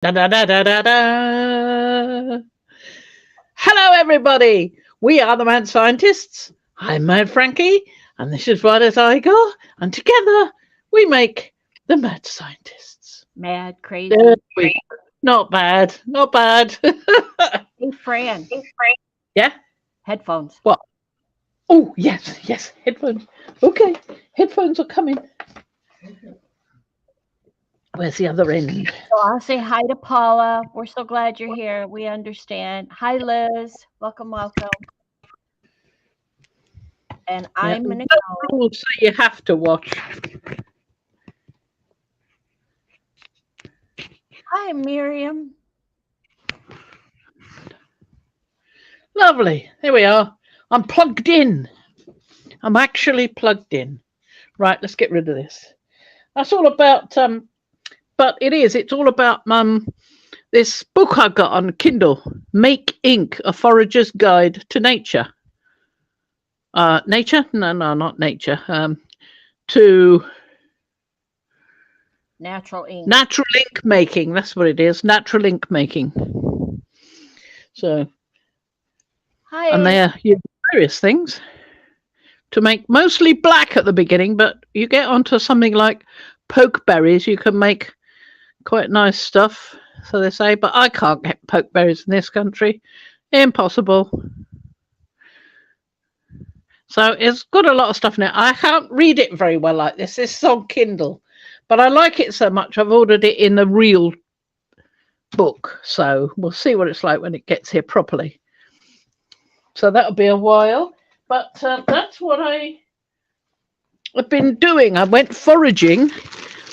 Da da da da da da. Hello, everybody. We are the Mad Scientists. I'm Mad Frankie, and this is Right as I Go, and together we make the Mad Scientists. Mad, There crazy. we go. Not bad, not bad. Hey, Fran, Yeah. headphones. What? Oh, yes, yes. Headphones. Okay, headphones are coming. Where's the other end? So I'll say hi to Paula. We're so glad you're here. We understand. Hi, Liz. Welcome, welcome. And Yeah. I'm going to No go. rules say you have to watch. Hi, Miriam. Lovely. There we are. I'm plugged in. I'm actually plugged in. Right, let's get rid of this. That's all about but it's all about this book I got on Kindle, Make Ink, A Forager's Guide to Nature. Nature? No, not nature. To Natural ink. natural ink making. That's what it is. Natural ink making. So, and Hi. they are various things to make mostly black at the beginning, but you get onto something like pokeberries, you can make quite nice stuff, so they say, but I can't get pokeberries in this country. Impossible. So it's got a lot of stuff in it. I can't read it very well like this. This is on Kindle, but I like it so much I've ordered it in a real book. So we'll see what it's like when it gets here properly. So that'll be a while. But that's what I've been doing. I went foraging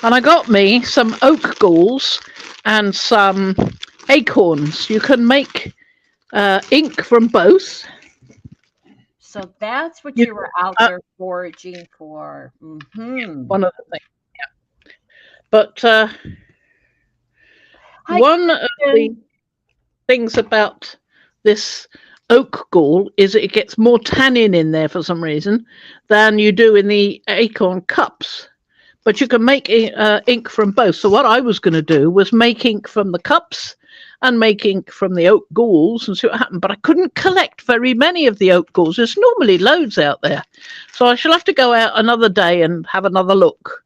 and I got me some oak galls and some acorns. You can make ink from both. So that's what You, you were out there foraging for. one of the things. But Hi, one of the Kristen. things about this oak gall is that it gets more tannin in there for some reason than you do in the acorn cups. But you can make ink from both. So what I was going to do was make ink from the cups and make ink from the oak galls and see what happened. But I couldn't collect very many of the oak galls. There's normally loads out there. So I shall have to go out another day and have another look.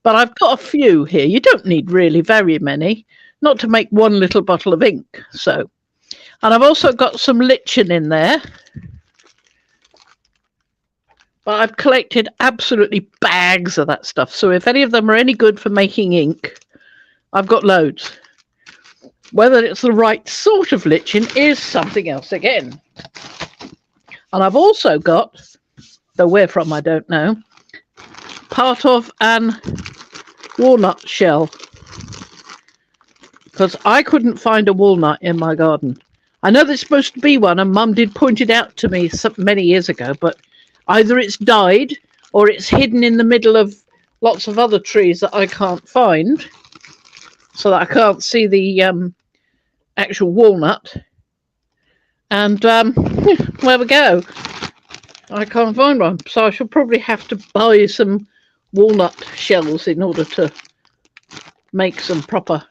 But I've got a few here. You don't need really very many, not to make one little bottle of ink. So, and I've also got some lichen in there. But I've collected absolutely bags of that stuff. So if any of them are any good for making ink, I've got loads. Whether it's the right sort of lichen is something else again. And I've also got, though where from I don't know, part of an walnut shell. Because I couldn't find a walnut in my garden. I know there's supposed to be one, and Mum did point it out to me many years ago, but either it's died or it's hidden in the middle of lots of other trees that I can't find, so that I can't see the actual walnut. And there we go. I can't find one, so I shall probably have to buy some walnut shells in order to make some proper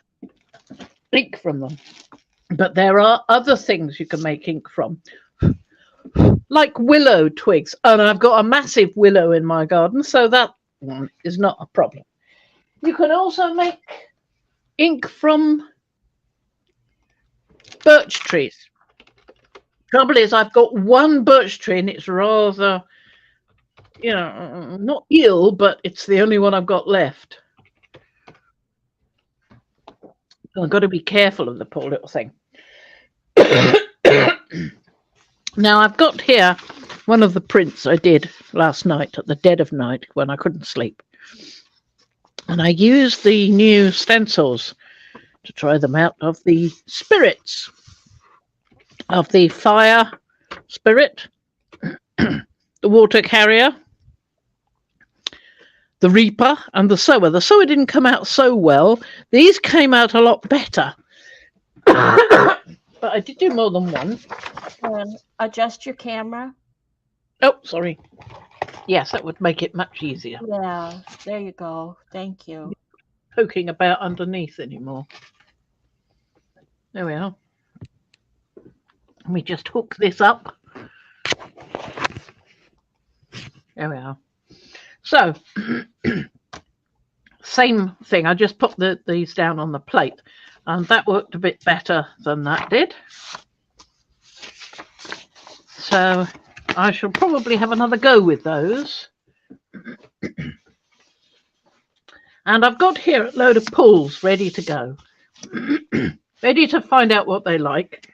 ink from them. But there are other things you can make ink from, like willow twigs. And I've got a massive willow in my garden, so that is not a problem. You can also make ink from birch trees. Trouble is, I've got one birch tree and it's rather, not ill, but it's the only one I've got left. I've got to be careful of the poor little thing. Now, I've got here one of the prints I did last night at the dead of night when I couldn't sleep. And I used the new stencils to try them out of the spirits, of the fire spirit, the water carrier, the reaper, and the sower. The sower didn't come out so well. These came out a lot better. But I did do more than one. Adjust your camera. Oh, sorry. Yes, that would make it much easier. Yeah, there you go. Thank you. Poking about underneath anymore. There we are. Let me just hook this up. There we are. So, same thing. I just put these down on the plate, and that worked a bit better than that did. So I shall probably have another go with those. And I've got here a load of pulls ready to go. Ready to find out what they're like.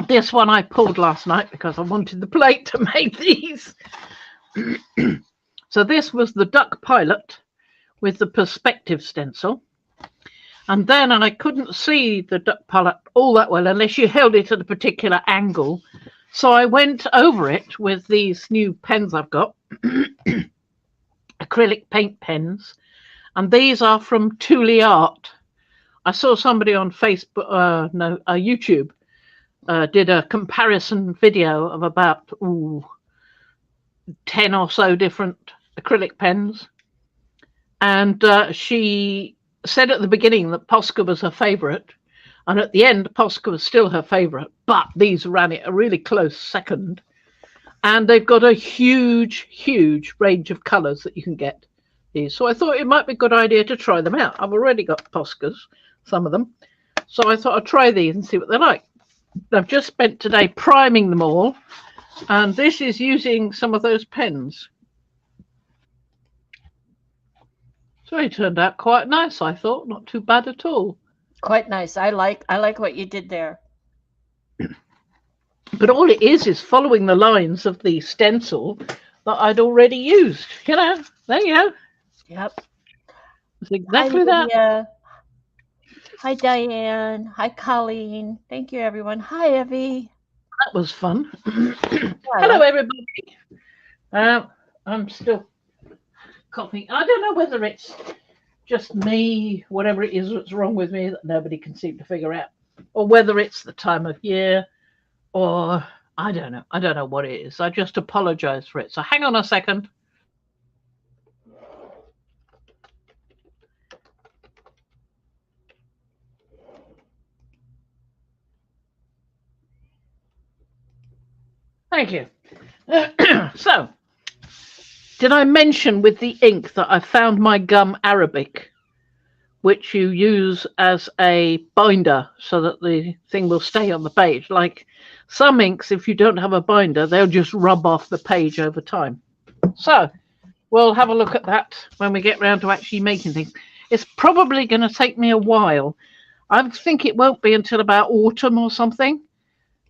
This one I pulled last night because I wanted the plate to make these. So this was the duck pilot with the perspective stencil. And then I couldn't see the duck pilot all that well unless you held it at a particular angle. So I went over it with these new pens I've got, acrylic paint pens. And these are from Thule Art. I saw somebody on Facebook, YouTube, did a comparison video of about 10 or so different acrylic pens. And she said at the beginning that Posca was her favourite. And at the end, Posca was still her favourite. But these ran it a really close second. And they've got a huge, huge range of colours that you can get these. So I thought it might be a good idea to try them out. I've already got Poscas, some of them. So I thought I'd try these and see what they're like. I've just spent today priming them all. And this is using some of those pens. So it turned out quite nice, I thought. Not too bad at all. Quite nice. I like what you did there. But all it is following the lines of the stencil that I'd already used. You know, there you go. Yep. It's exactly that. Hi, Diane. Hi, Colleen. Thank you, everyone. Hi, Evie. That was fun. Hello, everybody. I'm still coughing. I don't know whether it's just me, whatever it is that's wrong with me that nobody can seem to figure out, or whether it's the time of year, or I don't know. I don't know what it is. I just apologize for it. So hang on a second. Thank you. So, did I mention with the ink that I found my gum Arabic, which you use as a binder so that the thing will stay on the page? Like some inks, if you don't have a binder, they'll just rub off the page over time. So, we'll have a look at that when we get round to actually making things. It's probably going to take me a while. I think it won't be until about autumn or something,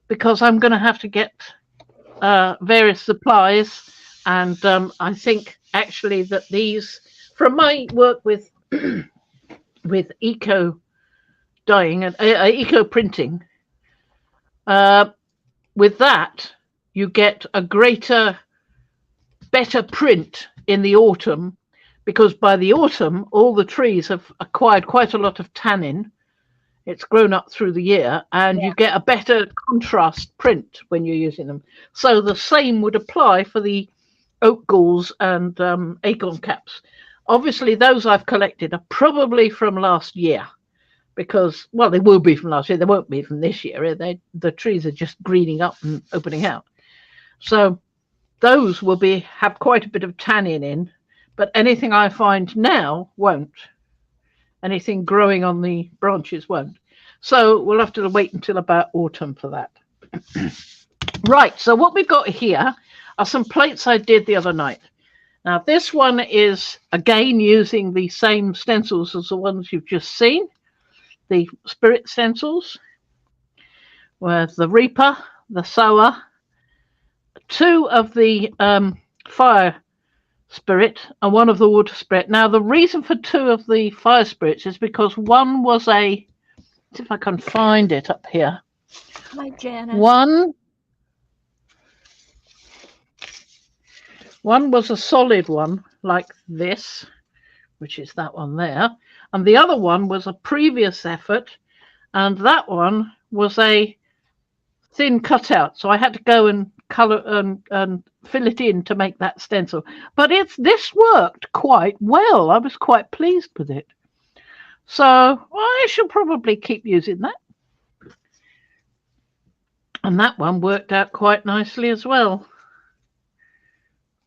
because I'm going to have to get various supplies, and I think actually that these, from my work with with eco dyeing and eco printing, with that you get a better print in the autumn, because by the autumn all the trees have acquired quite a lot of tannin. It's grown up through the year, and you get a better contrast print when you're using them. So the same would apply for the oak galls and acorn caps. Obviously, those I've collected are probably from last year, because, well, they will be from last year. They won't be from this year. The trees are just greening up and opening out. So those will have quite a bit of tannin in, but anything I find now won't. Anything growing on the branches won't. So we'll have to wait until about autumn for that. Right, so what we've got here are some plates I did the other night. Now this one is, again, using the same stencils as the ones you've just seen, the spirit stencils, with the Reaper, the Sower, 2 of the fire spirit and 1 of the water spirit. Now the reason for 2 of the fire spirits is because one was see if I can find it up here. Hi, Janice. One was a solid one like this, which is that one there, and the other one was a previous effort, and that one was a thin cutout, so I had to go and color and fill it in to make that stencil. But this worked quite well. I was quite pleased with it. So I shall probably keep using that. And that one worked out quite nicely as well.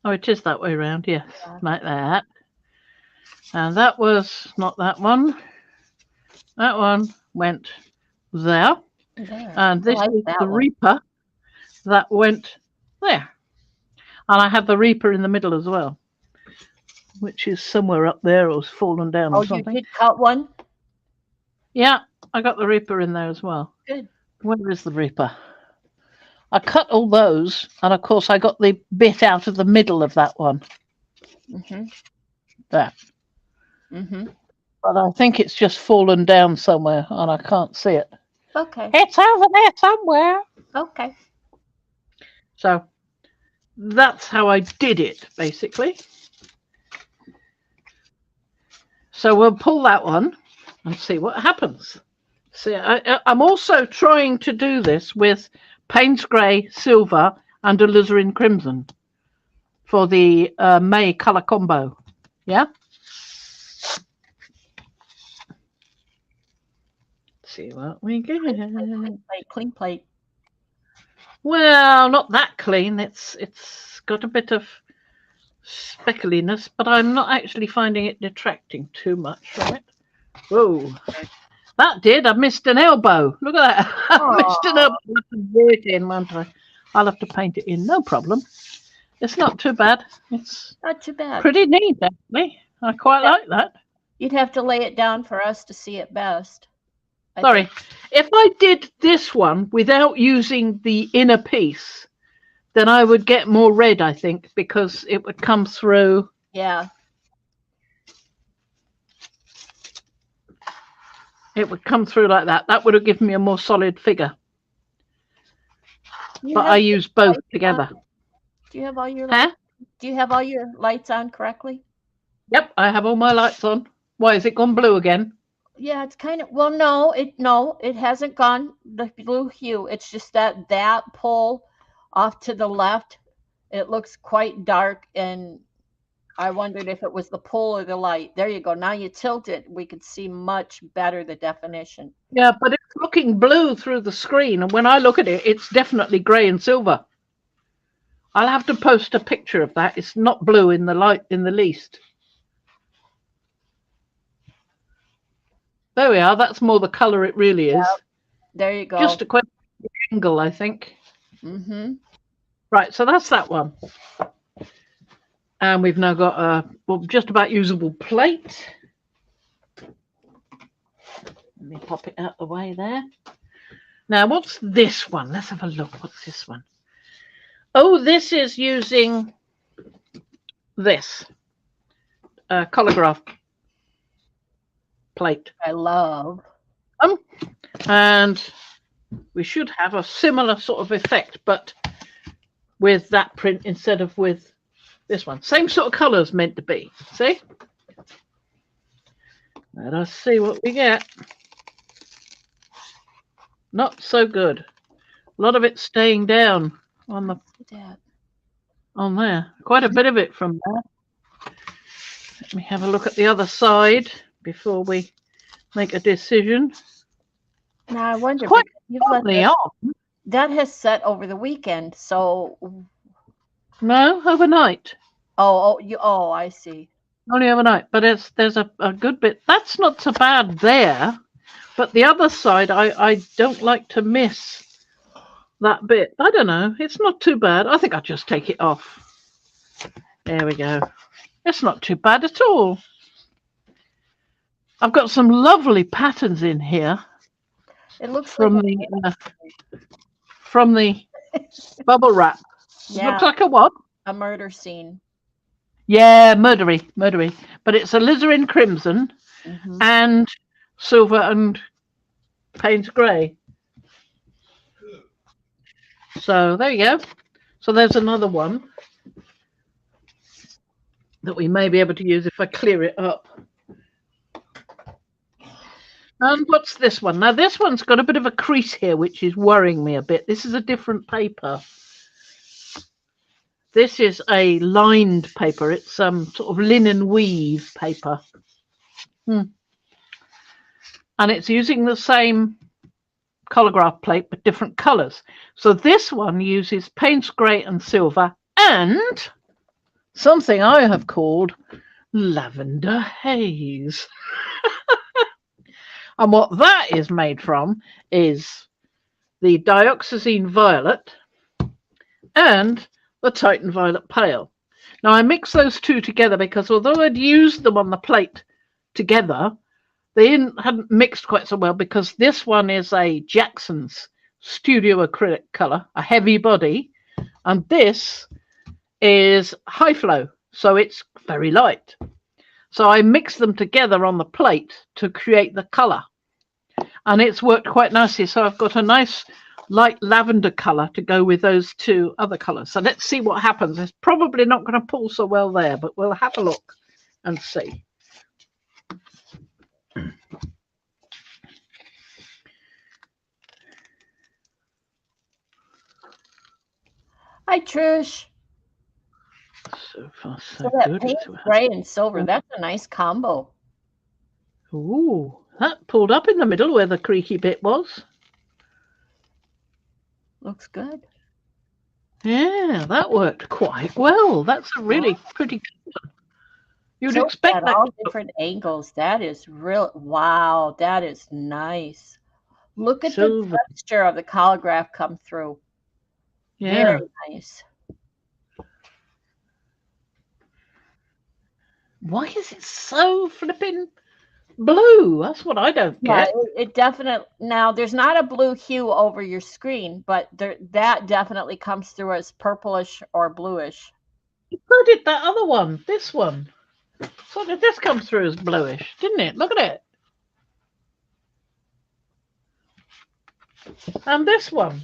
Oh, it is that way around, yes, Yeah. like that. And that was not that one. That one went there. There. And this I like is that the one. Reaper that went there. And I have the Reaper in the middle as well, which is somewhere up there or has fallen down Oh, or you something. did cut one? Yeah, I got the Reaper in there as well. Good. Where is the Reaper? I cut all those, and of course I got the bit out of the middle of that one. Mm-hmm. There. Mm-hmm. But I think it's just fallen down somewhere, and I can't see it. Okay. It's over there somewhere. Okay. So that's how I did it, basically. So we'll pull that one and see what happens. See, I'm also trying to do this with Payne's Grey, Silver, and alizarin Crimson for the May colour combo. Yeah? See what we get. Clean plate. Well, not that clean. It's got a bit of speckliness, but I'm not actually finding it detracting too much from it. Whoa. That did. I missed an elbow. Look at that. I missed an elbow. I'll have to do it in, won't I? I'll have to paint it in. No problem. It's not too bad. It's Not too bad. pretty neat, actually. I quite like that. You'd have to lay it down for us to see it best. Sorry. If I did this one without using the inner piece, then I would get more red, I think, because it would come through. Yeah. It would come through like that. That would have given me a more solid figure. But I use both together. Do you have all your Huh? Do you have all your lights on correctly? Yep, I have all my lights on. Why, has it gone blue again? Yeah, it's kind of, well, no, it hasn't gone the blue hue. It's just that pole off to the left, it looks quite dark, and I wondered if it was the pole or the light. There you go. Now you tilt it, we could see much better the definition. Yeah, but it's looking blue through the screen, and when I look at it, it's definitely grey and silver. I'll have to post a picture of that. It's not blue in the light in the least. There we are. That's more the colour it really is. Yep. There you go. Just a question of angle, I think. Mm-hmm. Right, so that's that one. And we've now got a just about usable plate. Let me pop it out the way there. Now, what's this one? Let's have a look. What's this one? Oh, this is using this colograph plate. I love. And we should have a similar sort of effect, but with that print instead of with this one. Same sort of colours meant to be. See? Let us see what we get. Not so good. A lot of it staying down on the on there. Quite a bit of it from there. Let me have a look at the other side before we make a decision. Now I wonder, Quite you've let that has set over the weekend, so no, overnight. Oh, I see. Only overnight, but there's a good bit. That's not so bad there, but the other side, I don't like to miss that bit. I don't know. It's not too bad. I think I'll just take it off. There we go. It's not too bad at all. I've got some lovely patterns in here. It looks from the bubble wrap. Yeah. Looks like a what? A murder scene. Yeah, murdery. But it's alizarin crimson and silver and Payne's grey. So there you go. So there's another one that we may be able to use if I clear it up. And what's this one? Now this one's got a bit of a crease here, which is worrying me a bit. This is a different paper. This is a lined paper. It's some sort of linen weave paper. and it's using the same colograph plate but different colors. So this one uses Payne's grey and silver and something I have called lavender haze. And what that is made from is the dioxazine violet and the Titan violet pale. Now I mix those two together because although I'd used them on the plate together, they hadn't mixed quite so well because this one is a Jackson's studio acrylic colour, a heavy body, and this is high flow, so it's very light. So I mixed them together on the plate to create the colour, and it's worked quite nicely. So I've got a nice light lavender colour to go with those two other colours. So let's see what happens. It's probably not going to pull so well there, but we'll have a look and see. Hi, Trish. So far, so that good. pink, gray, and silver. That's a nice combo. Ooh, that pulled up in the middle where the creaky bit was. Looks good. Yeah, that worked quite well. That's a really pretty good one. You'd expect that. All different angles. That is real. Wow, that is nice. Look at the texture of the colograph come through. Yeah. Very nice. Why is it so flipping blue? That's what I don't get. Yeah, it definitely. Now, there's not a blue hue over your screen, but that definitely comes through as purplish or bluish. So did that other one, this one. So did this come through as bluish, didn't it? Look at it. And this one.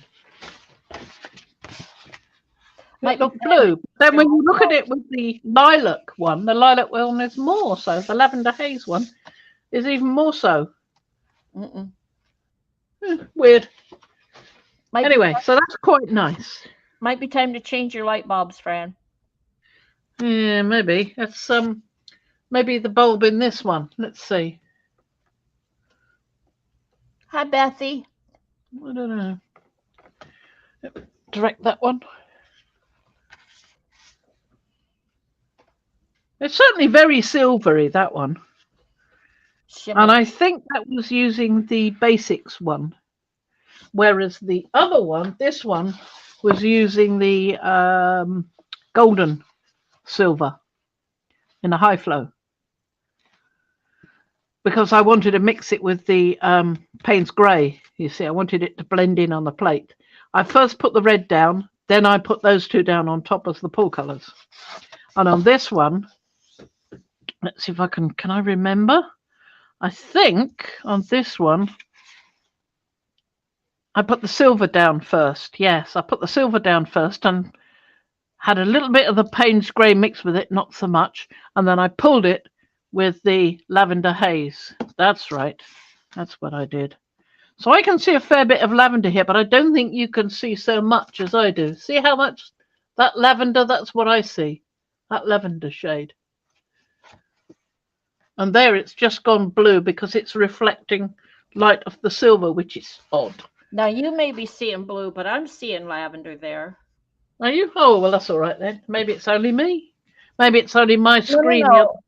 Might look blue. Then when you look at it with the lilac one is more so. The lavender haze one is even more so. Weird. Anyway, so that's quite nice. Might be time to change your light bulbs, Fran. Yeah, maybe. It's maybe the bulb in this one. Let's see. Hi, Bethy. I don't know. Direct that one. It's certainly very silvery, that one. Shimmer. And I think that was using the basics one. Whereas the other one, this one, was using the golden silver in a high flow. Because I wanted to mix it with the Payne's grey. You see, I wanted it to blend in on the plate. I first put the red down, then I put those two down on top as the pull colours. And on this one, let's see if I can I remember? I think on this one, I put the silver down first. Yes, I put the silver down first and had a little bit of the Payne's grey mixed with it, not so much. And then I pulled it with the lavender haze. That's right. That's what I did. So I can see a fair bit of lavender here, but I don't think you can see so much as I do. See how much that lavender, that's what I see. That lavender shade. And there it's just gone blue because it's reflecting light of the silver, which is odd. Now you may be seeing blue, but I'm seeing lavender there. Are you? Oh, well, that's all right then. Maybe it's only me. Maybe it's only my screen. No.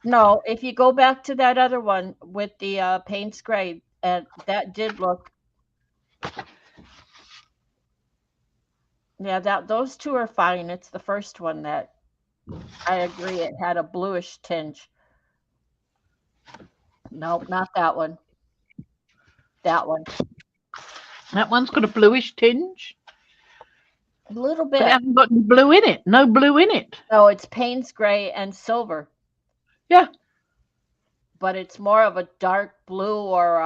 No, if you go back to that other one with the Payne's grey, that did look. Yeah, those two are fine. It's the first one that I agree. It had a bluish tinge. Nope, not that one. That one. That one's got a bluish tinge. A little bit. But it hasn't got any blue in it. No blue in it. No, it's Payne's grey and silver. Yeah. But it's more of a dark blue or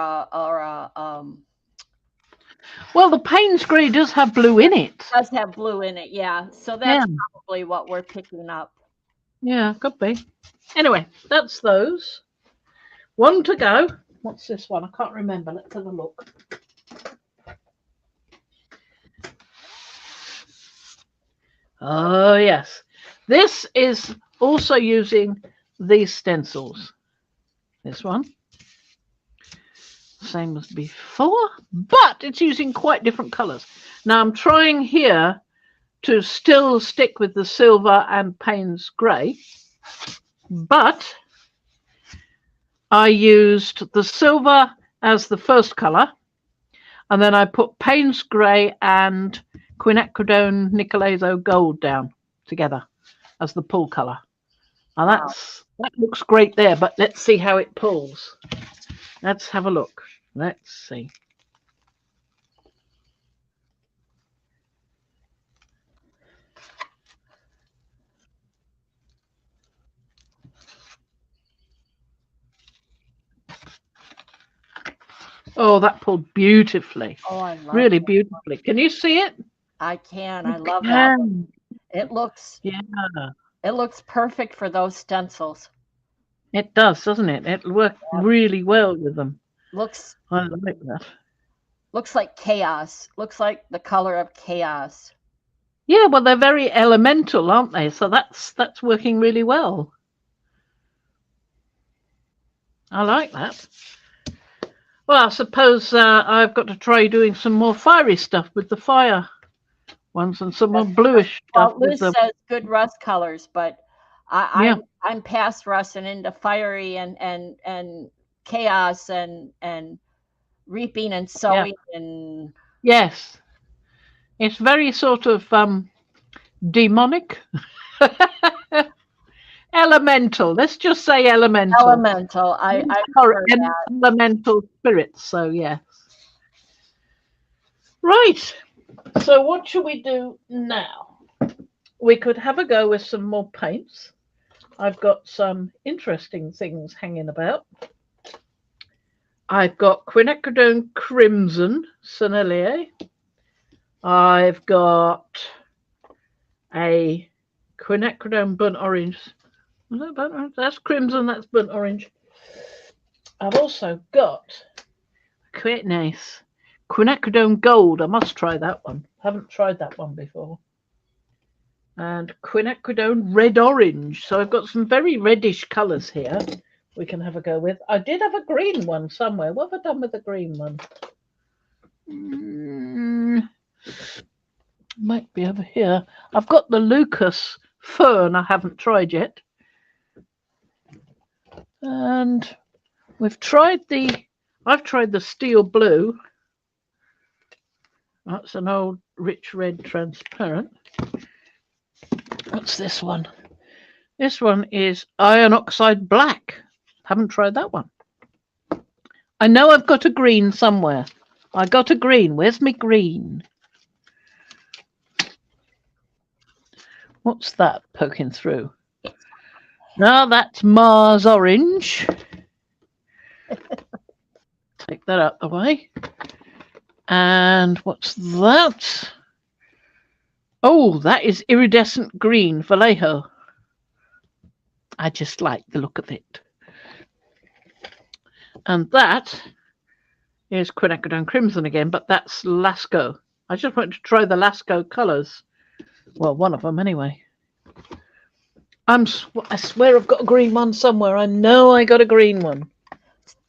Well, the Payne's grey does have blue in it. It does have blue in it, yeah. So that's probably what we're picking up. Yeah, could be. Anyway, that's those. One to go. What's this one? I can't remember. Let's have a look. Oh, yes. This is also using these stencils. This one. same as before, but it's using quite different colours. Now I'm trying here to still stick with the silver and Payne's grey, but I used the silver as the first colour, and then I put Payne's grey and quinacridone nicolazo gold down together as the pull colour. And Wow. that looks great there, but let's see how it pulls. Let's have a look. Let's see. Oh, that pulled beautifully. Oh, I love Really it. beautifully. Can you see it? I can. I You love that one. can. It looks Yeah, perfect for those stencils. it does, doesn't it? It'll work Yep. really well with them. Looks I like that. looks like chaos. Looks like the color of chaos. Yeah, well, they're very elemental, aren't they? So that's working really well. I like that. Well, I suppose I've got to try doing some more fiery stuff with the fire ones and some more bluish stuff Well, with Liz the says good rust colors, but yeah. I'm past rust and into fiery and chaos and reaping and sowing and Yes, it's very sort of demonic. Elemental. Let's just say elemental. elemental. I prefer that. Elemental spirits. So yes. Right. So what should we do now? We could have a go with some more paints. I've got some interesting things hanging about. I've got quinacridone crimson Sennelier. I've got a quinacridone burnt orange. Is that burnt orange? That's crimson, that's burnt orange. I've also got quite nice quinacridone gold. I must try that one. Haven't tried that one before. And quinacridone red orange. So I've got some very reddish colours here we can have a go with. I did have a green one somewhere. What have I done with the green one? Might be over here. I've got the Lucas Fern I haven't tried yet. And I've tried the steel blue. That's an old rich red transparent. What's this one? This one is iron oxide black. Haven't tried that one. I know I've got a green somewhere. I got a green. Where's my green? What's that poking through? No, that's Mars orange. Take that out the way. And what's that? Oh, that is iridescent green Vallejo. I just like the look of it. And that is quinacridone crimson again, but that's Lasco. I just wanted to try the Lasco colours. Well, one of them anyway. I swear I've got a green one somewhere. I know I got a green one.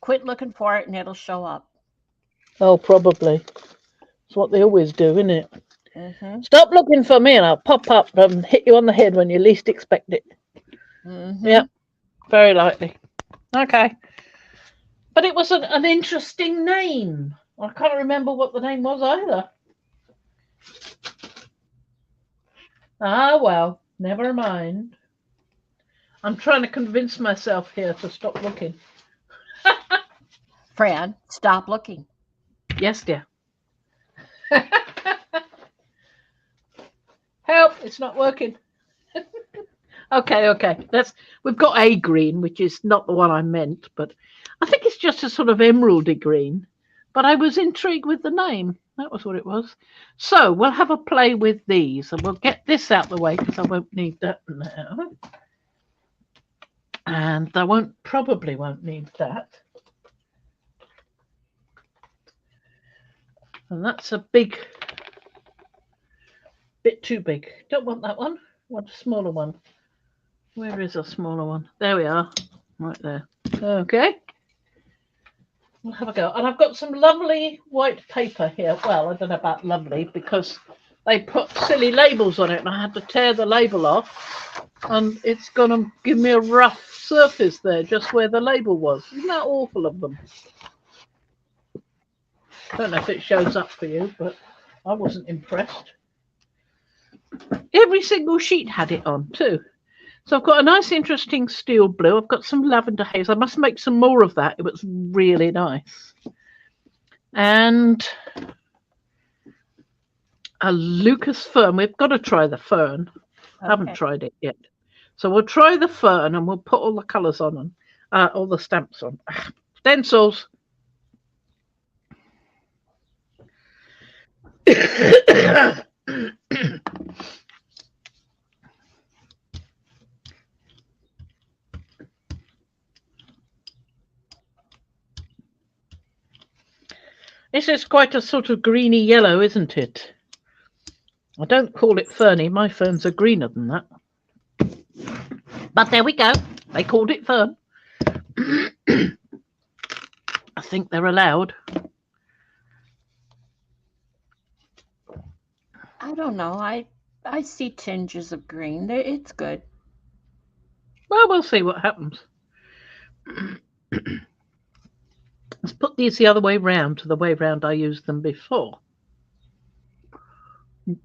Quit looking for it and it'll show up. Oh, probably. It's what they always do, isn't it? Mm-hmm. Stop looking for me and I'll pop up and hit you on the head when you least expect it. Mm-hmm. Yeah, very likely. Okay. But it was an interesting name. I can't remember what the name was either. Ah, well, never mind. I'm trying to convince myself here to stop looking. Fran, stop looking. Yes, dear. Help, it's not working. Okay. We've got a green, which is not the one I meant, but I think it's just a sort of emeraldy green. But I was intrigued with the name. That was what it was. So we'll have a play with these, and we'll get this out the way because I won't need that now. And I probably won't need that. And that's a bit too big. Don't want that one. Want a smaller one. Where is a smaller one? There we are. Right there. Okay. We'll have a go. And I've got some lovely white paper here. Well, I don't know about lovely because they put silly labels on it and I had to tear the label off. And it's going to give me a rough surface there, just where the label was. Isn't that awful of them? I don't know if it shows up for you, but I wasn't impressed. Every single sheet had it on too. So I've got a nice interesting steel blue. I've got some lavender haze. I must make some more of that. It was really nice. And a Lucas fern. We've got to try the fern. I haven't tried it yet. So we'll try the fern and we'll put all the colours on them, all the stamps on. Stencils. This is quite a sort of greeny yellow, isn't it? I don't call it ferny. My ferns are greener than that. But there we go. They called it fern. I think they're allowed. I don't know. I see tinges of green. It's good. Well, we'll see what happens. Let's put these the other way round to the way round I used them before. And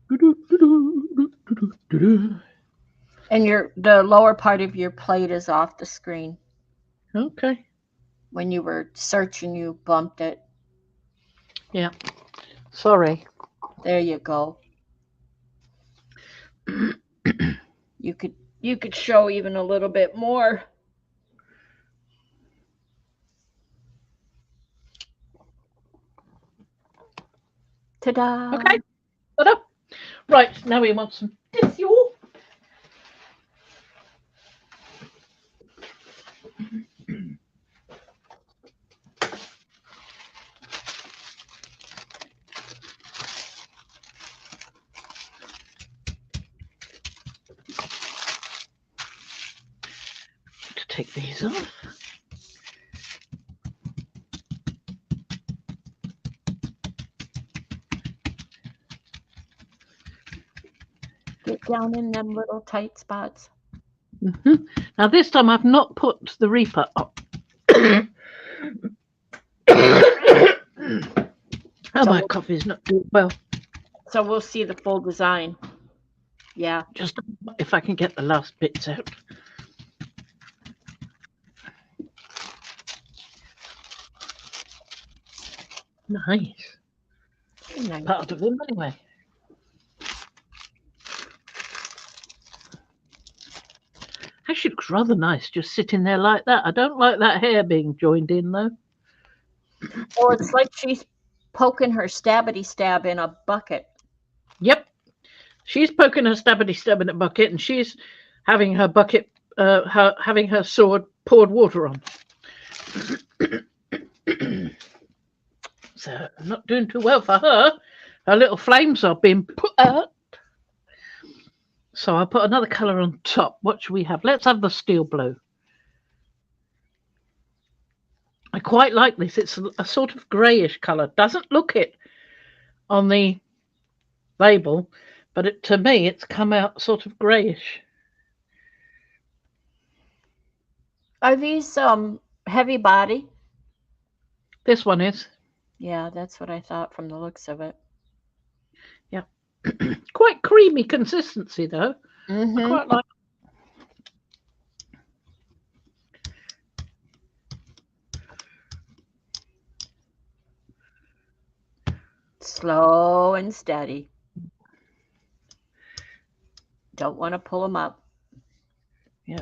the lower part of your plate is off the screen. Okay. When you were searching, you bumped it. Yeah. Sorry. There you go. You could show even a little bit more. Ta-da! Okay. Ta-da. Right, now we want some tissue. To take these off. Get down in them little tight spots. Now this time I've not put the Reaper up. My coffee's not doing well. So we'll see the full design. Yeah. Just if I can get the last bits out. Nice. Part of them anyway. Actually looks rather nice just sitting there like that. I don't like that hair being joined in though. Oh, it's like she's poking her stabbity stab in a bucket. Yep. She's poking her stabbity stab in a bucket and she's having her bucket having her sword poured water on. So not doing too well for her. Her little flames are being put out. So I'll put another colour on top. What should we have? Let's have the steel blue. I quite like this. It's a sort of greyish colour. Doesn't look it on the label, but to me it's come out sort of greyish. Are these heavy body? This one is. Yeah, that's what I thought from the looks of it. Yeah. Quite creamy consistency though. Mm-hmm. I quite like. Slow and steady. Don't want to pull them up. Yeah.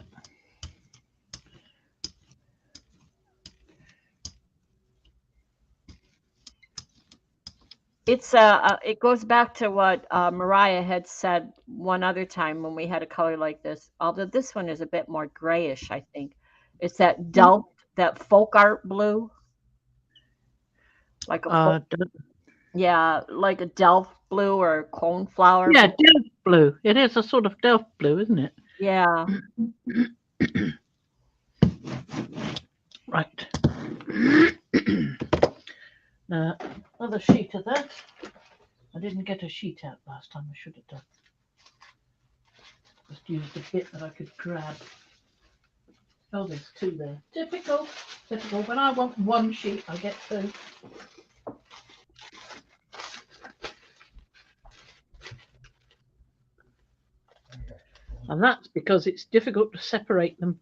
It's it goes back to what Mariah had said one other time when we had a color like this. Although this one is a bit more grayish, I think. It's that Delft, that folk art blue, like a like a Delft blue or coneflower. Yeah, Delft blue. It is a sort of Delft blue, isn't it? Yeah. Right. Another sheet of that. I didn't get a sheet out last time. I should have done. Just used a bit that I could grab. Oh, there's two there. Typical. Typical. When I want one sheet, I get two. And that's because it's difficult to separate them.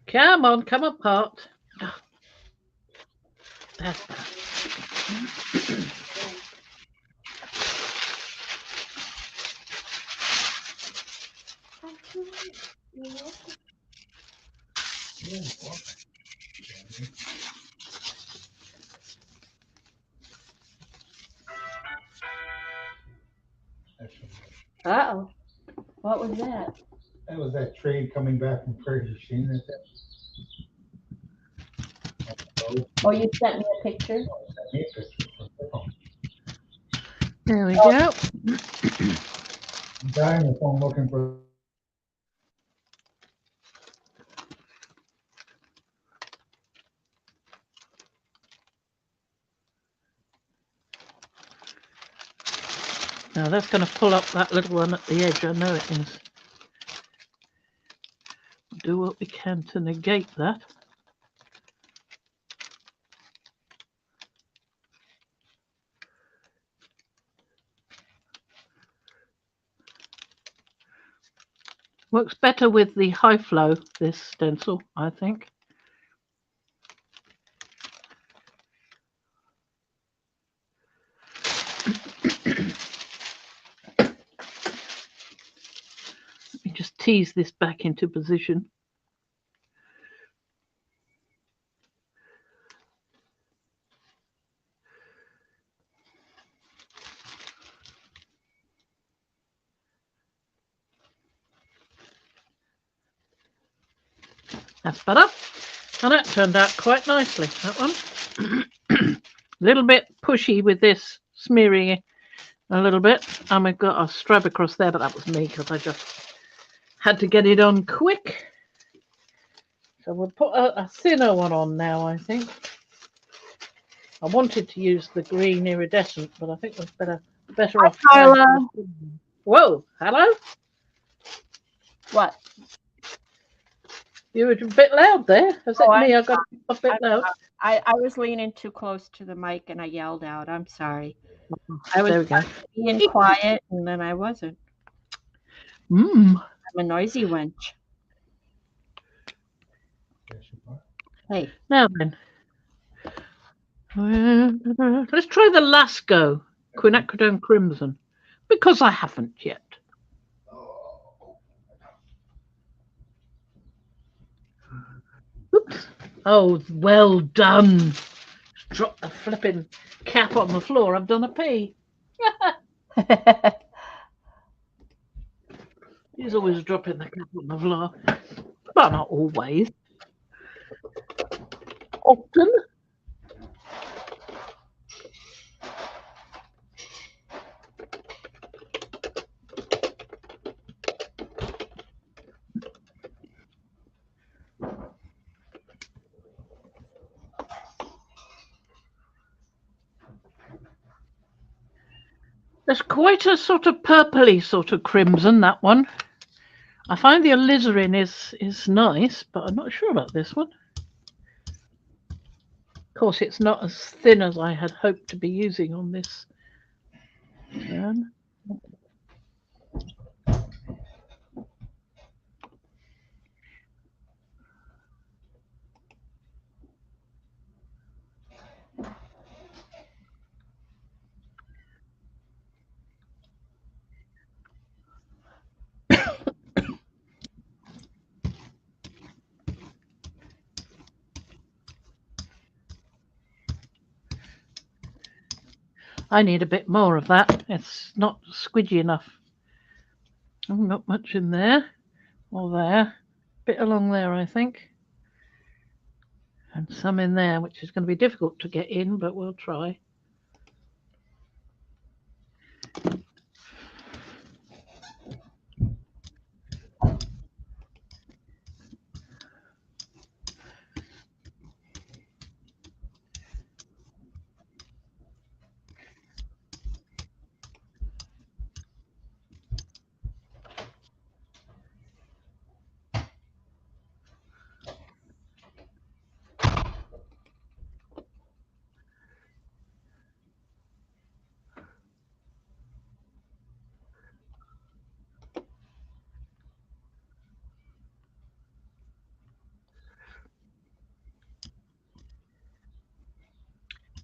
Come on, come apart. That's that. Uh-oh. What was that? That was that trade coming back from Prairie du Chien. Oh, you sent me a picture? Sent me a picture from their phone. There we go. I'm dying the phone looking for. Now that's going to pull up that little one at the edge. I know it is. Do what we can to negate that. Works better with the high flow, this stencil, I think. Let me just tease this back into position. That's better. And that turned out quite nicely, that one. A little bit pushy with this, smearing it a little bit. And we've got a stripe across there, but that was me because I just had to get it on quick. So we'll put a thinner one on now, I think. I wanted to use the green iridescent, but I think we're better off. Carla. Whoa, hello? What? You were a bit loud there. Is it me? I got a bit loud. I was leaning too close to the mic and I yelled out. I'm sorry. I There we was go. being quiet and then I wasn't. Mm. I'm a noisy wench. Hey. Now then. Let's try the Lasco quinacridone crimson, because I haven't yet. Oops. Oh, well done. Drop the flipping cap on the floor. I've done a pee. He's always dropping the cap on the floor. But not always. Often. There's quite a sort of purpley sort of crimson, that one. I find the alizarin is nice, but I'm not sure about this one. Of course, it's not as thin as I had hoped to be using on this turn. I need a bit more of that. It's not squidgy enough. Not much in there or there. Bit along there, I think. And some in there, which is going to be difficult to get in, but we'll try.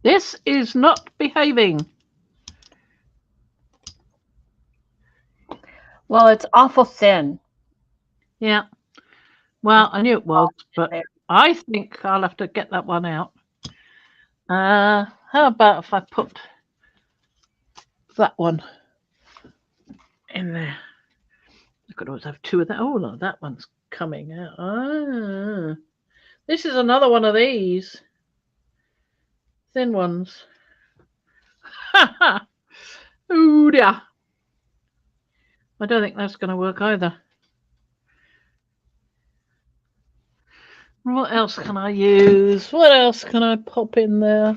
This is not behaving. Well, it's awful thin. Yeah. Well, I knew it was, but There. I think I'll have to get that one out. How about if I put that one in there? I could always have two of that. Oh, no, that one's coming out. Ah, this is another one of these thin ones. Ha ha! Ooh, yeah. I don't think that's going to work either. What else can I use? What else can I pop in there?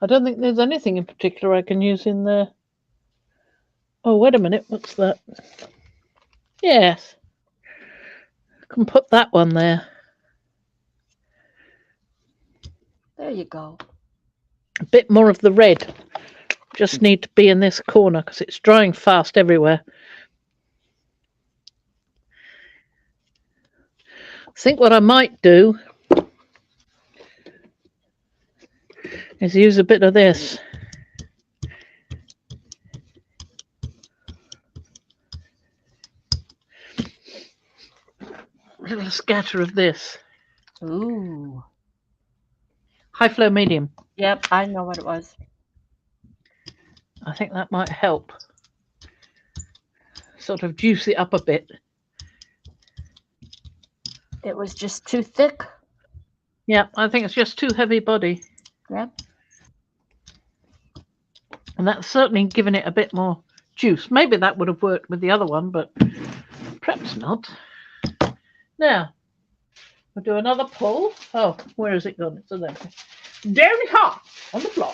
I don't think there's anything in particular I can use in there. Oh, wait a minute. What's that? Yes. I can put that one there. There you go. A bit more of the red. Just need to be in this corner because it's drying fast everywhere. I think what I might do is use a bit of this. A little scatter of this. Ooh. High flow medium. Yep, I know what it was. I think that might help. Sort of juice it up a bit. It was just too thick. Yeah, I think it's just too heavy body. Yep. And that's certainly given it a bit more juice. Maybe that would have worked with the other one, but perhaps not. Now, we'll do another pull. Oh, where has it gone? It's there. Down hot on the floor.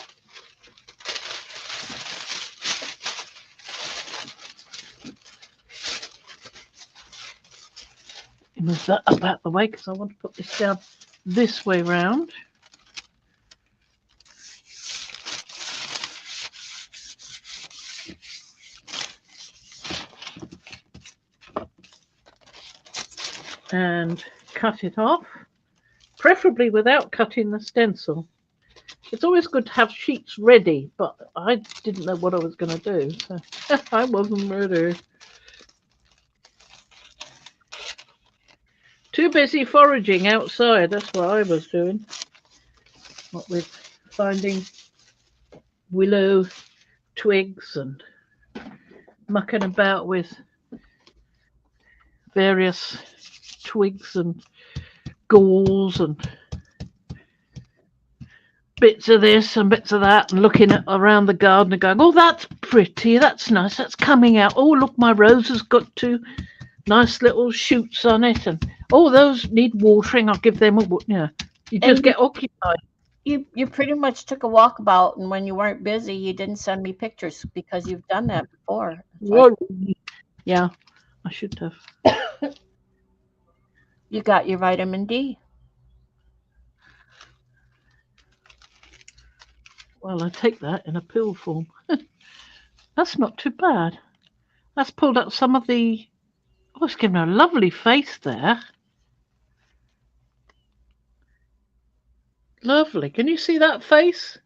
Move that up out the way because I want to put this down this way round. And cut it off, preferably without cutting the stencil. It's always good to have sheets ready, but I didn't know what I was going to do, so I wasn't ready. Too busy foraging outside, that's what I was doing. What with finding willow twigs and mucking about with various twigs and galls and bits of this and bits of that, and looking at around the garden and going, oh, that's pretty, that's nice, that's coming out. Oh, look, my rose has got two nice little shoots on it, and oh, those need watering, I'll give them a you just get occupied. You pretty much took a walkabout, and when you weren't busy, you didn't send me pictures because you've done that before. Yeah, I should have. You got your vitamin D. Well, I take that in a pill form. That's not too bad. That's pulled up some of the... Oh, it's given her a lovely face there. Lovely. Can you see that face?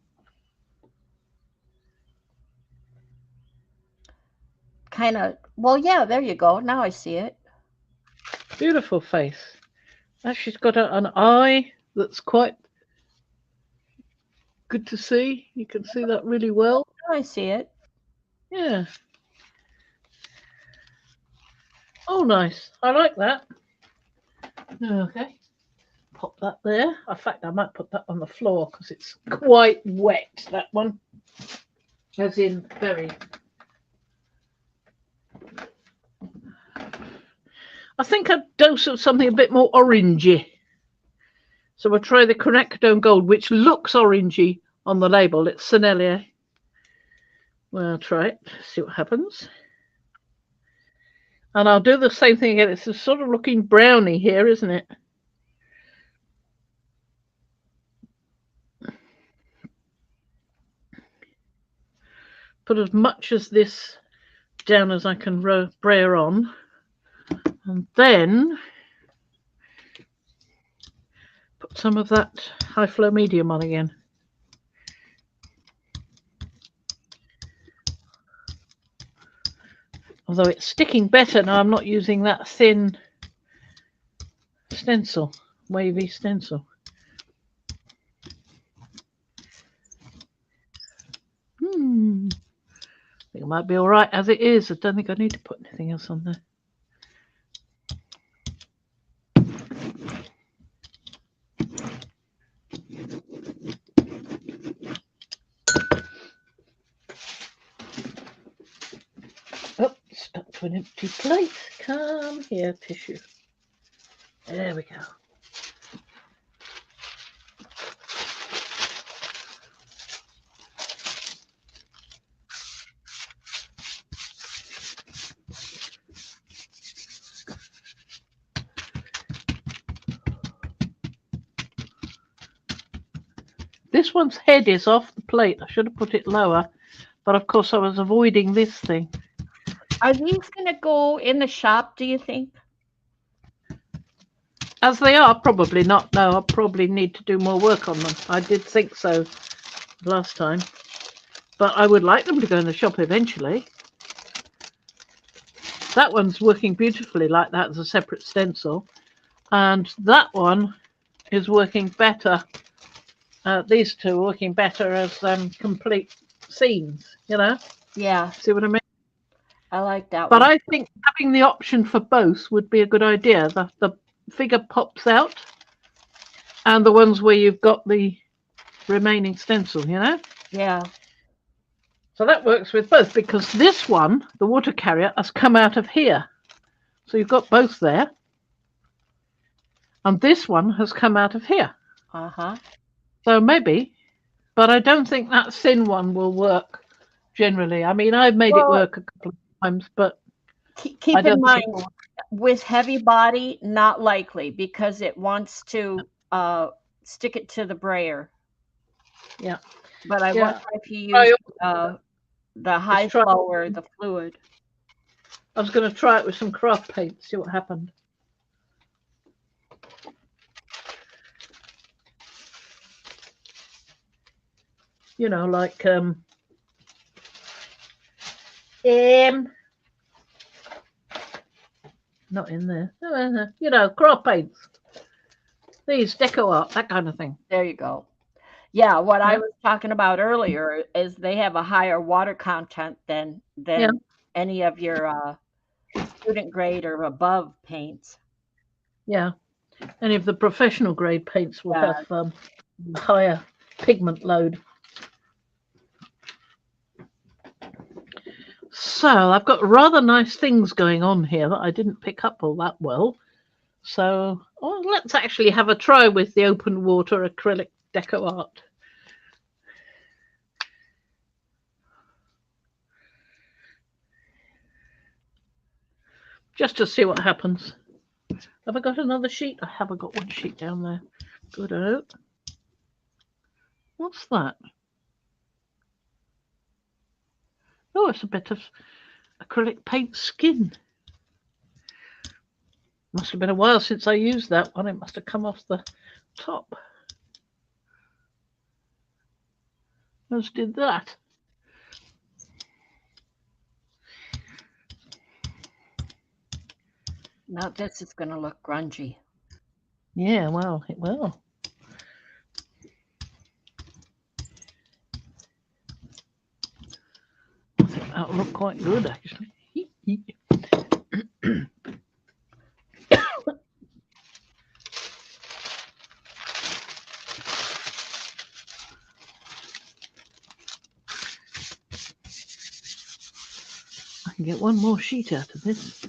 Kind of. Well, yeah, there you go. Now I see it. Beautiful face. And she's got an eye that's quite good to see. You can see that really well. Now I see it. Yeah. Oh, nice. I like that. Okay. Pop that there. In fact, I might put that on the floor because it's quite wet, that one. As in very... I think a dose of something a bit more orangey. So we'll try the Quinacridone Gold, which looks orangey on the label. It's Sennelier. Well, I'll try it, see what happens. And I'll do the same thing again. It's sort of looking browny here, isn't it? Put as much as this down as I can brayer on. And then put some of that high flow medium on again. Although it's sticking better now, I'm not using that thin stencil, wavy stencil. I think it might be all right as it is. I don't think I need to put anything else on there. Oh, stuck to an empty plate. Come here, tissue. There we go. This one's head is off the plate. I should have put it lower, but of course I was avoiding this thing. Are these going to go in the shop, do you think? As they are, probably not. No, I'll probably need to do more work on them. I did think so last time, but I would like them to go in the shop eventually. That one's working beautifully like that as a separate stencil, and that one is working better. These two are working better as complete scenes, you know? Yeah, See what I mean? I like that But one. I think having the option for both would be a good idea. The figure pops out, and the ones where you've got the remaining stencil, you know? Yeah. So that works with both, because this one, the water carrier, has come out of here. So you've got both there. And this one has come out of here. Uh-huh. So maybe, but I don't think that thin one will work generally. I mean, I've made it work a couple of times, but Keep I in don't mind, think with heavy body, not likely, because it wants to stick it to the brayer. Yeah. But I Yeah. wonder if you use the high try- flow or the fluid. I was going to try it with some craft paint, see what happened. You know, like not in there. You know, craft paints. These deco art, that kind of thing. There you go. Yeah, what I Yeah. was talking about earlier is they have a higher water content than any of your student grade or above paints. Yeah. Any of the professional grade paints will have higher pigment load. So I've got rather nice things going on here that I didn't pick up all that well. So let's actually have a try with the open water acrylic deco art. Just to see what happens. Have I got another sheet? I haven't got one sheet down there. Good out. What's that? Oh, it's a bit of acrylic paint skin. Must have been a while since I used that one. It must have come off the top. Just did that. Now this is going to look grungy. Yeah, well, it will. I think that'll look quite good, actually. I can get one more sheet out of this.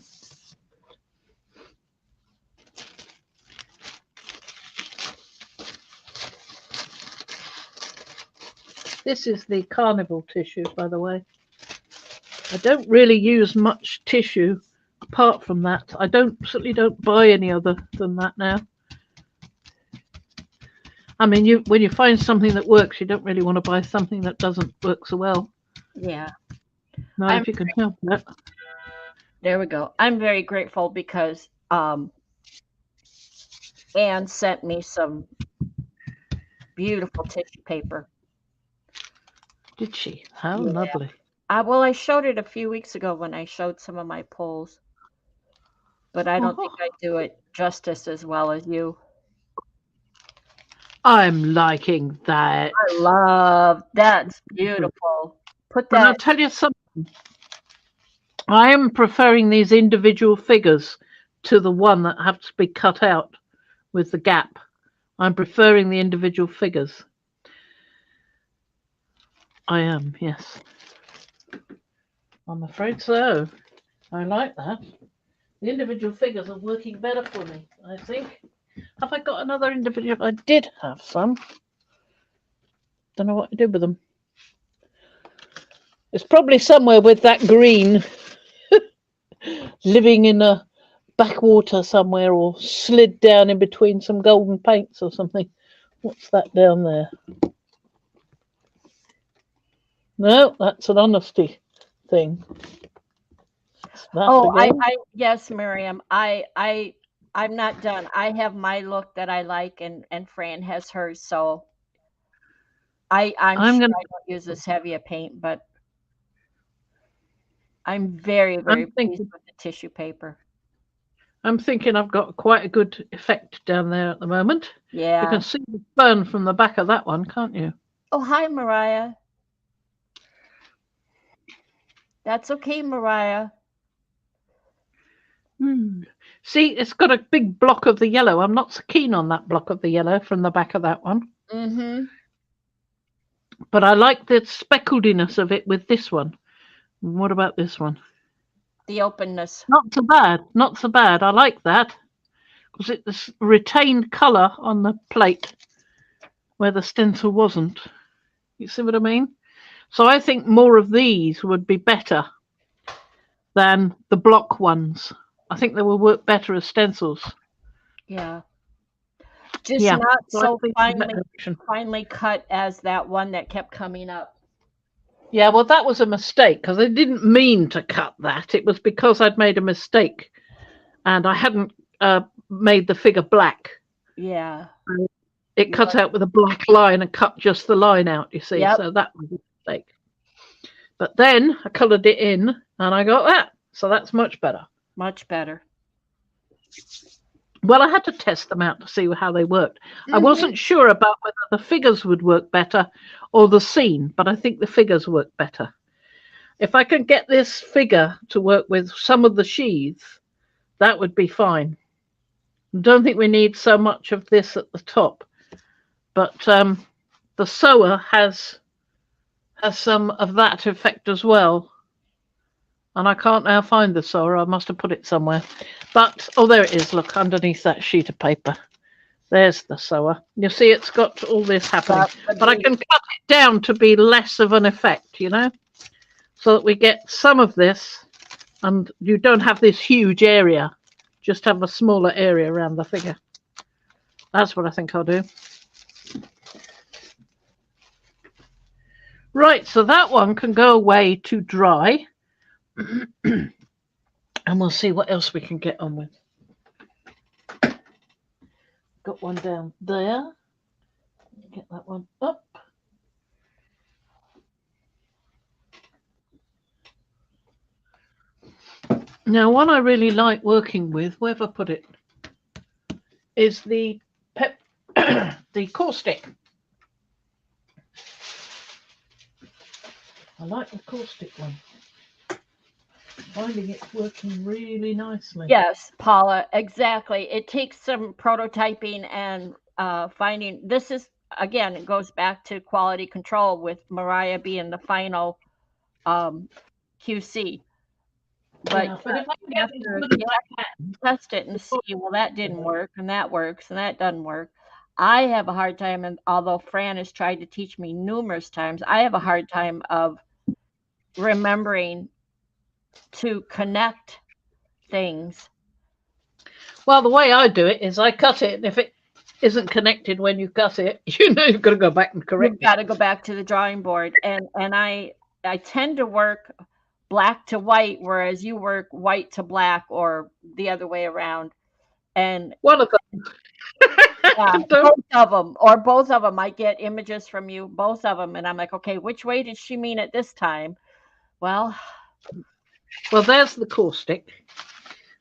This is the carnival tissue, by the way. I don't really use much tissue apart from that. I certainly don't buy any other than that now. I mean, when you find something that works, you don't really want to buy something that doesn't work so well. Yeah. Now, if you can help that. There we go. I'm very grateful because Anne sent me some beautiful tissue paper. Did she? How Yeah. lovely. Well, I showed it a few weeks ago when I showed some of my polls, but I don't think I do it justice as well as you. I'm liking that. I love that's beautiful. Put And I'll that. tell you something. I am preferring these individual figures to the one that have to be cut out with the gap. I'm preferring the individual figures. I am, yes. I'm afraid so. I like that. The individual figures are working better for me, I think. Have I got another individual? I did have some. Don't know what I did with them. It's probably somewhere with that green living in a backwater somewhere or slid down in between some golden paints or something. What's that down there? No, that's an honesty thing. It's that Oh, again. yes, Miriam. I'm not done. I have my look that I like, and Fran has hers. So I'm I'm sure gonna. I don't use this heavy a paint, but I'm very, very I'm pleased thinking. with the tissue paper. I'm thinking I've got quite a good effect down there at the moment. You Yeah. can see the burn from the back of that one, can't you? Oh, hi, Mariah. That's okay, Mariah. Hmm. See, it's got a big block of the yellow. I'm not so keen on that block of the yellow from the back of that one. Mm-hmm. But I like the specklediness of it with this one. What about this one? The openness. Not so bad. Not so bad. I like that because it's retained colour on the plate where the stencil wasn't. You see what I mean? So I think more of these would be better than the block ones. I think they will work better as stencils. Yeah. Just Yeah. not So I so think it's a better option. finely cut as that one that kept coming up. Yeah, well, that was a mistake because I didn't mean to cut that. It was because I'd made a mistake and I hadn't made the figure black. Yeah. It cut out with a black line and cut just the line out, you see. Yep. So that was a mistake. But then I coloured it in and I got that. So that's much better. Much better. Well, I had to test them out to see how they worked. I Mhm. wasn't sure about whether the figures would work better or the scene, but I think the figures work better. If I can get this figure to work with some of the sheaths, that would be fine. Don't think we need so much of this at the top, but the sewer has some of that effect as well. And I can't now find the sewer. I must have put it somewhere. But oh, there it is. Look underneath that sheet of paper. There's the sewer. You see, it's got all this happening, but I can cut it down to be less of an effect, you know, so that we get some of this, and you don't have this huge area. Just have a smaller area around the figure. That's what I think I'll do. Right, so that one can go away to dry. And we'll see what else we can get on with. Got one down there. Get that one up. Now, one I really like working with, where have I put it, is the the caustic. I like the caustic one. Finding it working really nicely. Yes, Paula, exactly. It takes some prototyping and finding. This is again, it goes back to quality control with Mariah being the final QC. But Yeah, but if I can you get have these to good black hands, test it and see, well, that didn't work, and that works, and that doesn't work. I have a hard time, and although Fran has tried to teach me numerous times, I have a hard time of remembering to connect things. well, the way I do it is I cut it, and if it isn't connected when you cut it, you know you've got to go back and correct You've got to go back to the drawing board, and I tend to work black to white, whereas you work white to black or the other way around. And One of them. Yeah, Don't- both of them. I get images from you, both of them, and I'm like, okay, which way did she mean it this time? Well, Well, there's the caustic.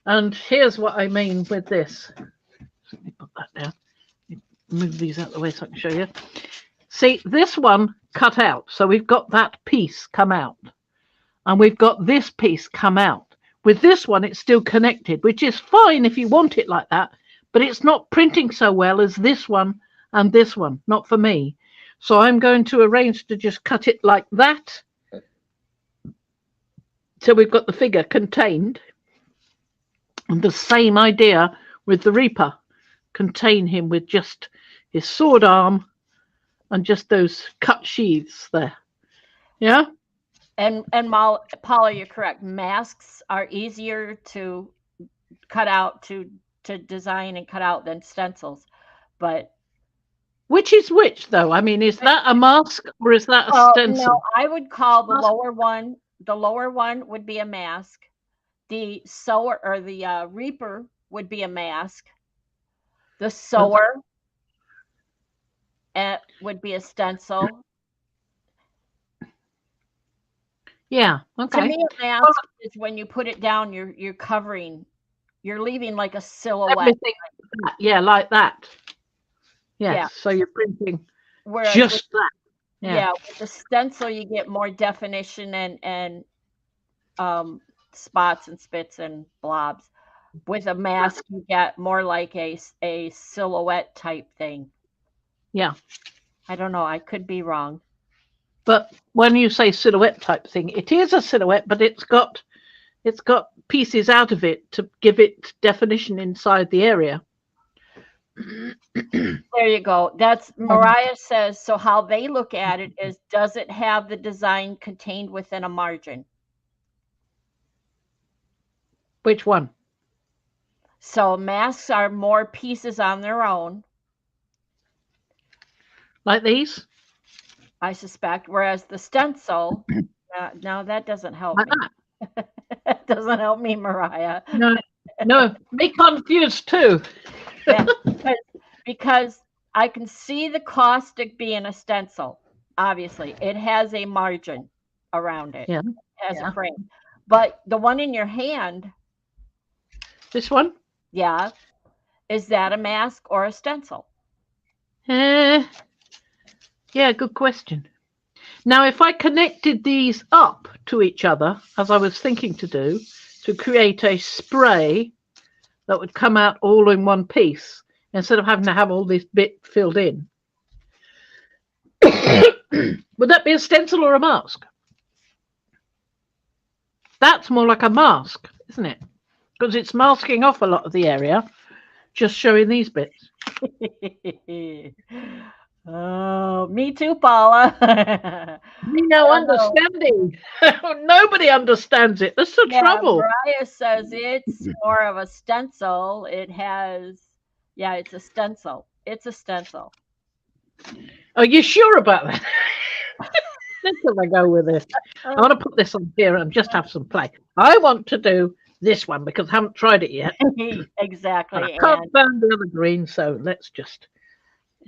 And here's what I mean with this. Let me put that down. Move these out of the way so I can show you. See, this one cut out. So we've got that piece come out. And we've got this piece come out. With this one, it's still connected, which is fine if you want it like that. But it's not printing so well as this one and this one. Not for me. So I'm going to arrange to just cut it like that. So we've got the figure contained. And the same idea with the Reaper. Contain him with just his sword arm and just those cut sheaths there. Yeah? and Paula, you're correct. Masks are easier to cut out, to design and cut out than stencils. But Which is which, though? I mean, is that a mask or is that a stencil? no, I would call the Mask. lower one would be a mask. The sewer or the Reaper would be a mask. The sewer would be a stencil. Yeah. To Okay. me, a mask is when you put it down, you're covering, you're leaving like a silhouette. Everything like that. Yeah, like that. Yes. Yeah. So you're printing Whereas just that. Yeah. with the stencil, you get more definition and spots and spits and blobs. With a mask, you get more like a silhouette type thing. Yeah. I don't know. I could be wrong. But when you say silhouette type thing, it is a silhouette, but it's got pieces out of it to give it definition inside the area. There you go. That's Mariah says, so how they look at it is, does it have the design contained within a margin? Which one? So masks are more pieces on their own, Like these? I suspect, whereas the stencil, no, that doesn't help Like me. that? That doesn't help me, Mariah. No, me confused too. Yeah, because I can see the caustic being a stencil. Obviously, it has a margin around it. Yeah. It has Yeah. a frame. But the one in your hand, This one? yeah, is that a mask or a stencil? Yeah, good question. Now, if I connected these up to each other, as I was thinking to do, to create a spray that would come out all in one piece, instead of having to have all this bit filled in, would that be a stencil or a mask? That's more like a mask, isn't it? Because it's masking off a lot of the area, just showing these bits. Oh, me too, Paula. No understanding. Nobody understands it. That's the trouble. Mariah says it's more of a stencil. It has, it's a stencil. It's a stencil. Are you sure about that? Let's have a go with it. I want to put this on here and just have some play. I want to do this one because I haven't tried it yet. Exactly. And I can't find the other green, so let's just.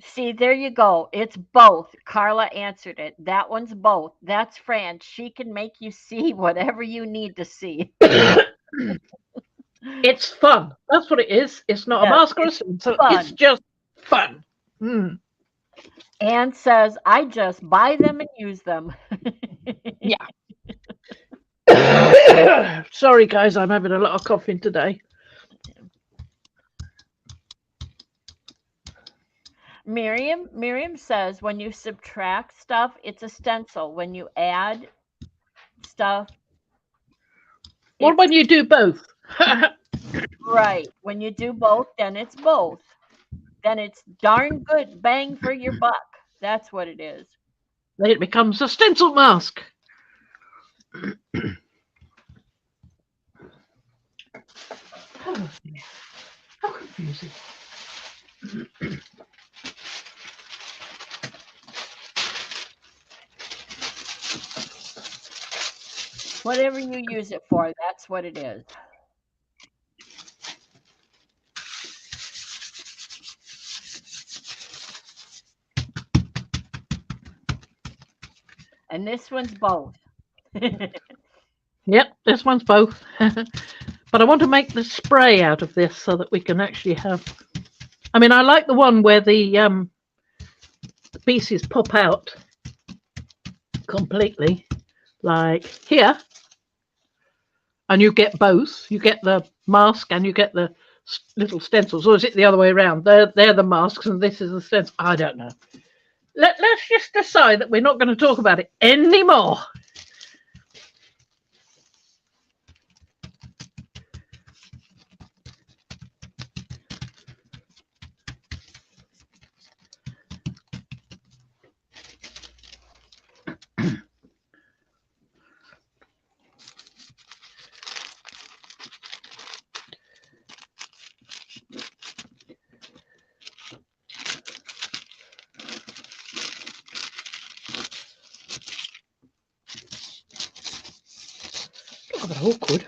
See, there you go. It's both. Carla answered it. That one's both. That's Fran. She can make you see whatever you need to see. It's fun. That's what it is. It's not a mask or a stencil. It's just fun. Mm. Anne says, I just buy them and use them. Yeah. Sorry, guys. I'm having a lot of coughing today. Miriam says, when you subtract stuff, it's a stencil. When you add stuff, what when you do both? Right. When you do both, then it's both. Then it's darn good bang for your buck. That's what it is. Then it becomes a stencil mask. Oh, how confusing. Whatever you use it for, that's what it is. And this one's both. Yep, this one's both. But I want to make the spray out of this so that we can actually have. I mean, I like the one where the pieces pop out completely, like here, and you get both. You get the mask and you get the little stencils, or is it the other way around? They're the masks and this is the stencil. I don't know. Let's just decide that we're not going to talk about it anymore. Oh, they're awkward.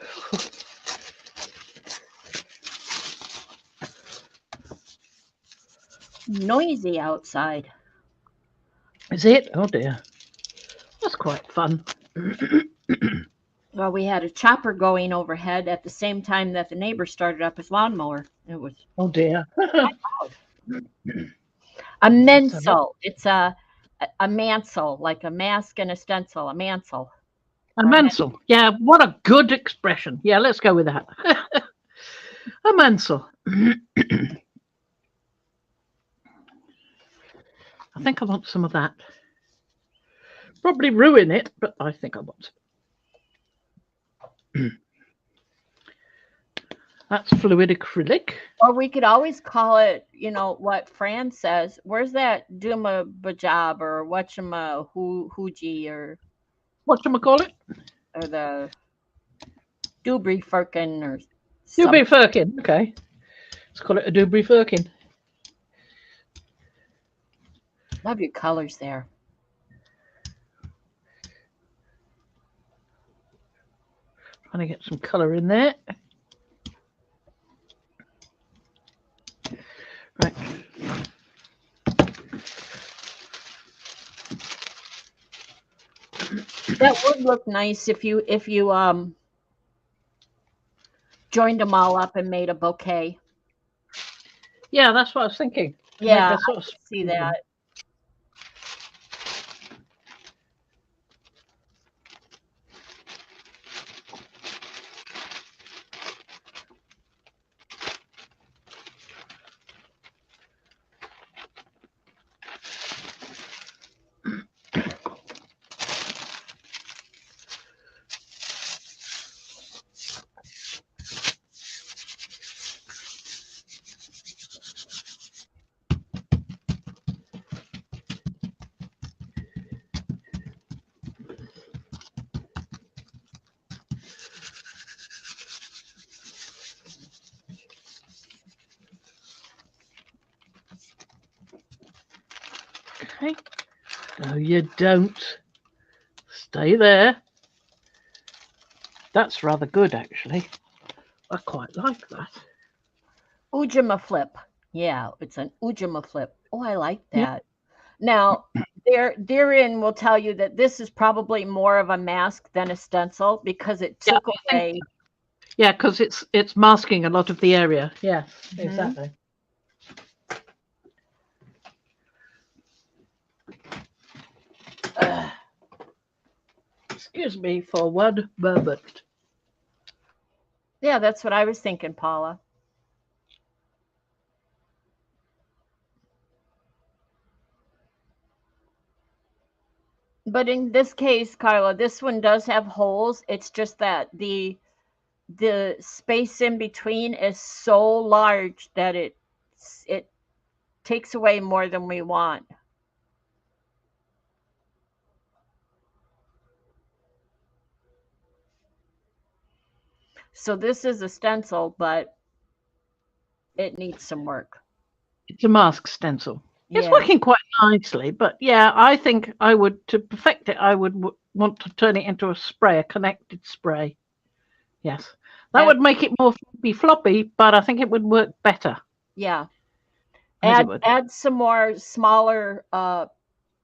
Noisy outside. Is it? Oh dear. That's quite fun. Well, we had a chopper going overhead at the same time that the neighbor started up his lawnmower. It was Oh dear. a mensel. It's a mansel, like a mask and a stencil, a mansel. A mansel. Yeah, what a good expression. Yeah, let's go with that. A mansel. I think I want some of that. Probably ruin it, but I think I want some. That's fluid acrylic. Or we could always call it, you know, what Fran says. Where's that Duma Bajab or whatchama Hooji or Whatchamacallit? the Dubry Firkin or Dubry Firkin. Okay. Let's call it a Dubry Firkin. Love your colors there. Trying to get some colour in there. Right. That would look nice if you joined them all up and made a bouquet. Yeah, that's what I was thinking. Yeah, Make a sort I of can see that. Okay. No, you don't. Stay there. That's rather good, actually. I quite like that. Ujima flip. Yeah, it's an Ujima flip. Oh, I like that. Yeah. Now, therein will tell you that this is probably more of a mask than a stencil because it Yeah, took away. Yeah, because it's masking a lot of the area. Yes, exactly. Excuse me for one moment. Yeah, that's what I was thinking, Paula. But in this case, Carla, this one does have holes. It's just that the space in between is so large that it takes away more than we want. So this is a stencil, but it needs some work. It's a mask stencil. It's Yeah. working quite nicely, but yeah, I think I would, to perfect it, I would want to turn it into a spray, a connected spray. Yes, that would make it more floppy, but I think it would work better. Yeah. As it would. Add some more smaller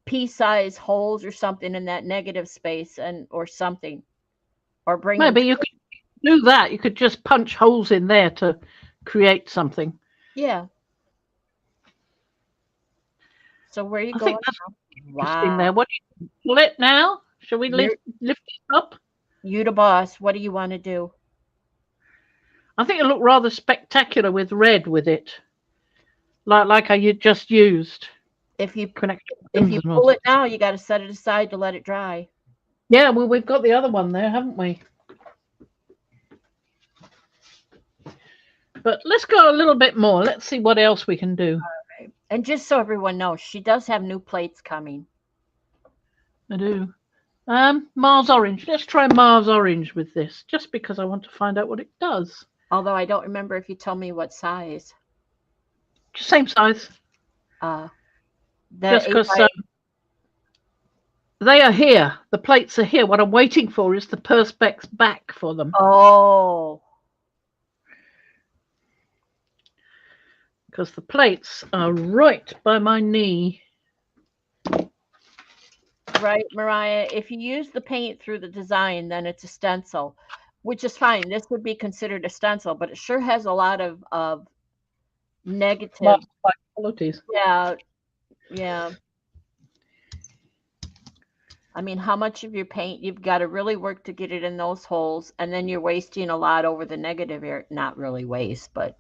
pea-size holes or something in that negative space and or something, or bring them. Maybe you could do that. You could just punch holes in there to create something. Yeah. So where you I going think that's now? interesting Wow. there. What do you pull it now? Shall we You're lift it up? you the boss. What do you want to do? I think it looked rather spectacular with red with it, like I just used. If you Connected if rims you and all. pull it now, you got to set it aside to let it dry. Yeah, well, we've got the other one there, haven't we? But let's go a little bit more. Let's see what else we can do. Right. And just so everyone knows, she does have new plates coming. I do. Mars Orange. Let's try Mars Orange with this, just because I want to find out what it does. Although I don't remember if you told me what size. Same size. The Just 8 because by they are here. The plates are here. What I'm waiting for is the Perspex back for them. Oh, Because the plates are right by my knee. right, Mariah. If you use the paint through the design, then it's a stencil, which is fine. This would be considered a stencil, but it sure has a lot of negative. Mars-like qualities. Yeah, yeah. I mean, how much of your paint you've got to really work to get it in those holes, and then you're wasting a lot over the negative area. Not really waste, but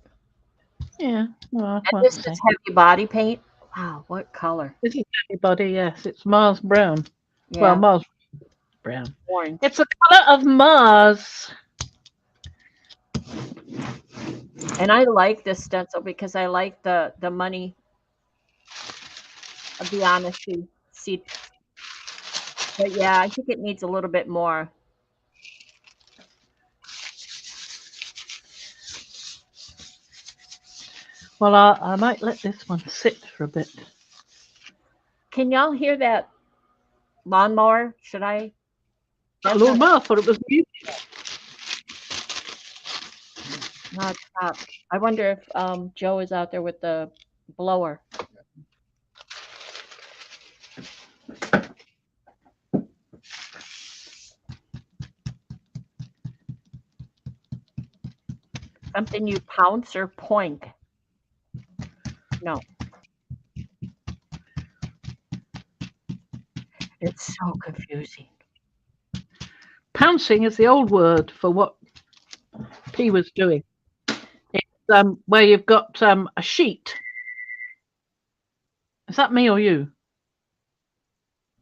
Yeah. Well, and we'll this see. is heavy body paint. Wow, what color? This is everybody. Yes, it's Mars brown. Yeah, Well, Mars brown. orange. It's a color of Mars. And I like this stencil because I like the money. I'll be honest, see, but yeah, I think it needs a little bit more. Well, I might let this one sit for a bit. Can y'all hear that lawnmower? Should I? Oh, Lord Ma, I thought it was you. Not stop. I wonder if Joe is out there with the blower. Something you pounce or poink? No. It's so confusing. Pouncing is the old word for what P was doing. It's where you've got a sheet. Is that me or you?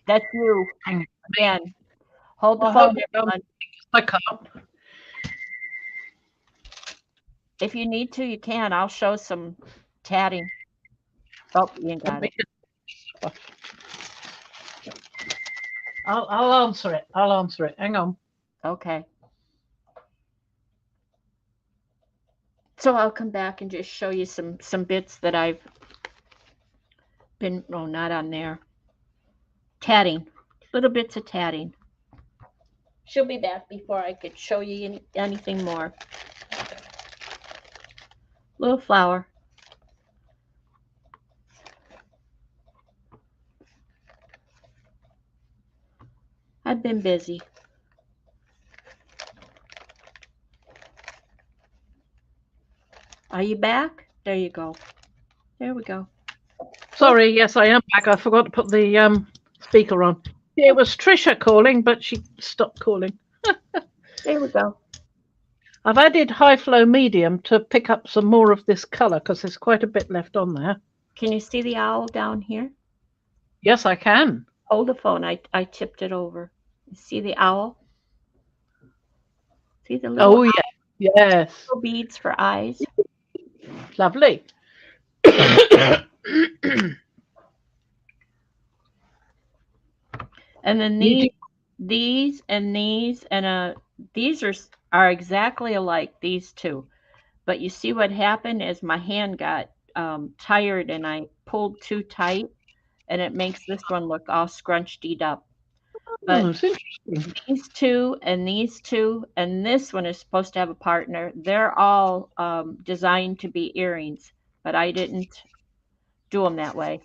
That's you. Hang on. Again. Hold the Well, phone, hold it, everyone. I can't. If you need to, you can. I'll show some tatting. Oh, you ain't got it. I'll answer it. I'll answer it. Hang on. Okay. So I'll come back and just show you some bits that I've been, oh, not on there. Tatting. Little bits of tatting. She'll be back before I could show you anything more. Little flower. I've been busy. Are you back? There you go. There we go. Sorry, yes, I am back. I forgot to put the speaker on. It was Trisha calling, but she stopped calling. There we go. I've added high flow medium to pick up some more of this color because there's quite a bit left on there. Can you see the owl down here? Yes, I can. Hold the phone. I tipped it over. You see the owl? See the little, Oh, yeah. Yes. little beads for eyes? Lovely. And then these and these are exactly alike, these two. But you see what happened is my hand got tired and I pulled too tight, and it makes this one look all scrunched up. But Oh, it's interesting. these two and this one is supposed to have a partner. They're all designed to be earrings, but I didn't do them that way.